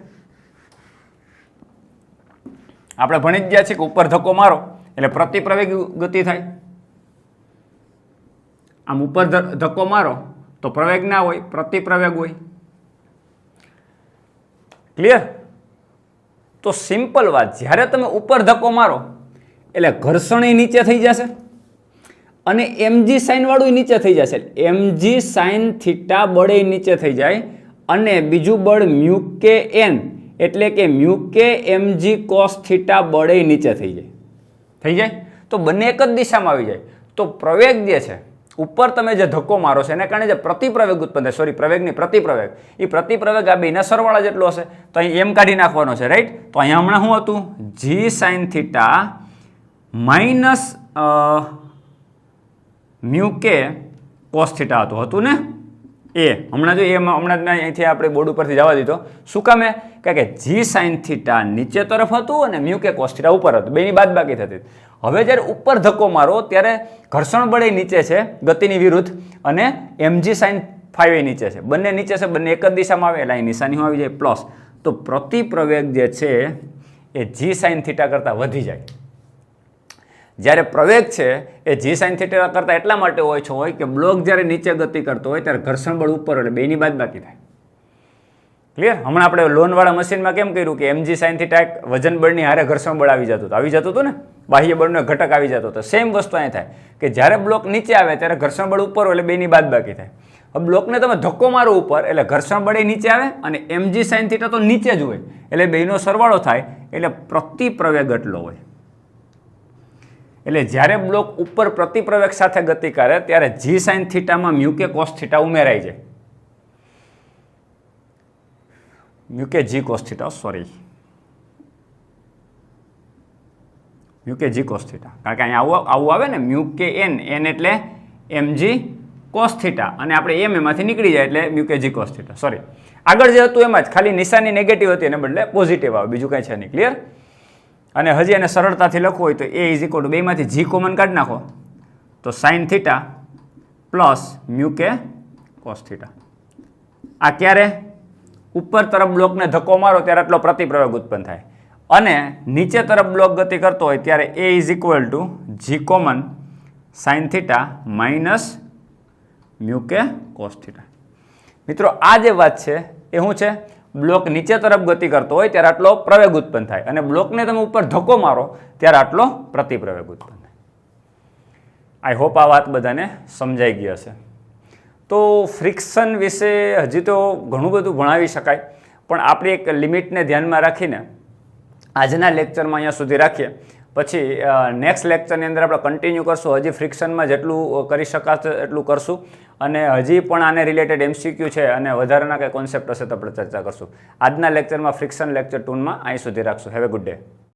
[SPEAKER 1] આપણે ભણી જ ગયા છે કે ઉપર ધક્કો મારો એટલે પ્રતિપ્રવેગ ગતિ થાય. આમ ઉપર ધક્કો મારો તો પ્રવેગ ના હોય, પ્રતિપ્રવેગ હોય. ક્લિયર? તો સિમ્પલ વાત, જ્યારે તમે ઉપર ધક્કો મારો એટલે ઘર્ષણ નીચે થઈ જશે અને mg sin વાળું નીચે થઈ જશે. mg sin θ બળે નીચે થઈ જાય અને બીજું બળ મ્યુ કે n, એટલે કે મ્યુ કે mg cos θ બળે નીચે થઈ જાય. થઈ જાય તો બંને એક જ દિશામાં આવી જાય. તો પ્રવેગ જે છે ઉપર તમે જે ધક્કો મારો છે એને કારણે જે પ્રતિપ્રવેગ ઉત્પન્ન થાય, સોરી પ્રવેગની પ્રતિપ્રવેગ, એ પ્રતિપ્રવેગ આ બેના સરવાળા જેટલો હશે. તો અહીં એમ કાઢી નાખવાનો છે, રાઈટ? તો અહીંયા હમણાં શું હતું? g sin θ માઇનસ મ્યુ કે cos θ હતું ને? એ હમણાં જો હમણાં જ અહીંથી આપણે બોર્ડ ઉપરથી જવા દીધો. શું કામે? કારણ કે g sin θ નીચે તરફ હતું અને મ્યુ કે cos θ ઉપર હતું, બેની બાદબાકી થતી. હવે જ્યારે ઉપર ધક્કો મારો ત્યારે ઘર્ષણ બળ નીચે છે ગતિની વિરુદ્ધ અને mg sin ϕ નીચે છે. બંને નીચે છે, બંને એક જ દિશામાં આવે એટલે અહીં નિશાની આવી જાય પ્લસ. તો પ્રતિપ્રવેગ જે છે એ g sin θ કરતાં વધી જાય. જ્યારે પ્રવેગ છે એ g sin θ કરતાં એટલા માટે ઓછો હોય કે બ્લોક જ્યારે નીચે ગતિ કરતો હોય ત્યારે ઘર્ષણ બળ ઉપર એટલે બેની બાદબાકી થાય. ક્લિયર? હમણાં આપણે લોનવાળા મશીનમાં કેમ કર્યું કે mg sin θ વજન બળની હારે ઘર્ષણ બળ આવી જતું હતું ને, બાહ્ય બળનો ઘટક આવી જતો હતો. સેમ વસ્તુ અહીં થાય કે જ્યારે બ્લોક નીચે આવે ત્યારે ઘર્ષણ બળ ઉપર હોય એટલે બેની બાદબાકી થાય. હવે બ્લોકને તમે ધક્કો મારો ઉપર એટલે ઘર્ષણ બળ નીચે આવે અને mg sin θ તો નીચે જ હોય એટલે બેનો સરવાળો થાય એટલે પ્રતિપ્રવેગ એટલો હોય. એટલે જ્યારે બ્લોક ઉપર પ્રતિપ્રવેગ સાથે ગતિ કરે ત્યારે g sin θ માં મ્યુ કે cos θ ઉમેરાઈ જાય. મ્યુ કે g cos θ, સોરી. મ્યુ કે જી કોસ થીટા, કારણ કે અહીંયા આવું આવે ને મ્યુ કે એન એટલે એમ જી કોસ થીટા, અને આપણે એમાંથી નીકળી જાય એટલે મ્યુ કે જી કોસ થીટા. સોરી, આગળ જે હતું એમાં જ ખાલી નિશાની નેગેટિવ હતી એને બદલે પોઝિટિવ આવે, બીજું કંઈ છે નહીં. ક્લિયર? અને હજી એને સરળતાથી લખવું હોય તો એ ઇઝ ઇક્વલ ટુ બેમાંથી જી કોમન કાઢી નાખો તો sine theta plus mu k cos theta. આ ક્યારે ઉપર તરફ બ્લોકને ધક્કો મારો ત્યારે આટલો પ્રતિપ્રયોગ ઉત્પન્ન થાય, અને નીચે તરફ બ્લોક ગતિ કરતો હોય ત્યારે a is equal to g common sin theta minus mu k cos theta. મિત્રો આ જે વાત છે એ શું છે? બ્લોક નીચે તરફ ગતિ કરતો હોય ત્યારે આટલો પ્રવેગ ઉત્પન્ન થાય, અને બ્લોકને તમે ઉપર ધક્કો મારો ત્યારે આટલો પ્રતિપ્રવેગ ઉત્પન્ન થાય. આઈ હોપ આ વાત બધાને સમજાઈ ગઈ હશે. તો ફ્રિક્શન વિશે હજી તો ઘણું બધું ભણાવી શકાય, પણ આપણી એક લિમિટને ધ્યાનમાં રાખીને આજના લેક્ચરમાં અહીંયા સુધી રાખીએ. પછી નેક્સ્ટ લેક્ચરની અંદર આપણે કન્ટિન્યુ કરશું. હજી ફ્રિક્શનમાં જેટલું કરી શકાશે એટલું કરશું, અને હજી પણ આને રિલેટેડ MCQ છે અને વધારાના કંઈ કોન્સેપ્ટ હશે તો આપણે ચર્ચા કરશું. આજના લેક્ચરમાં ફ્રિક્શન લેક્ચર 2માં અહીં સુધી રાખશું. Have a good day.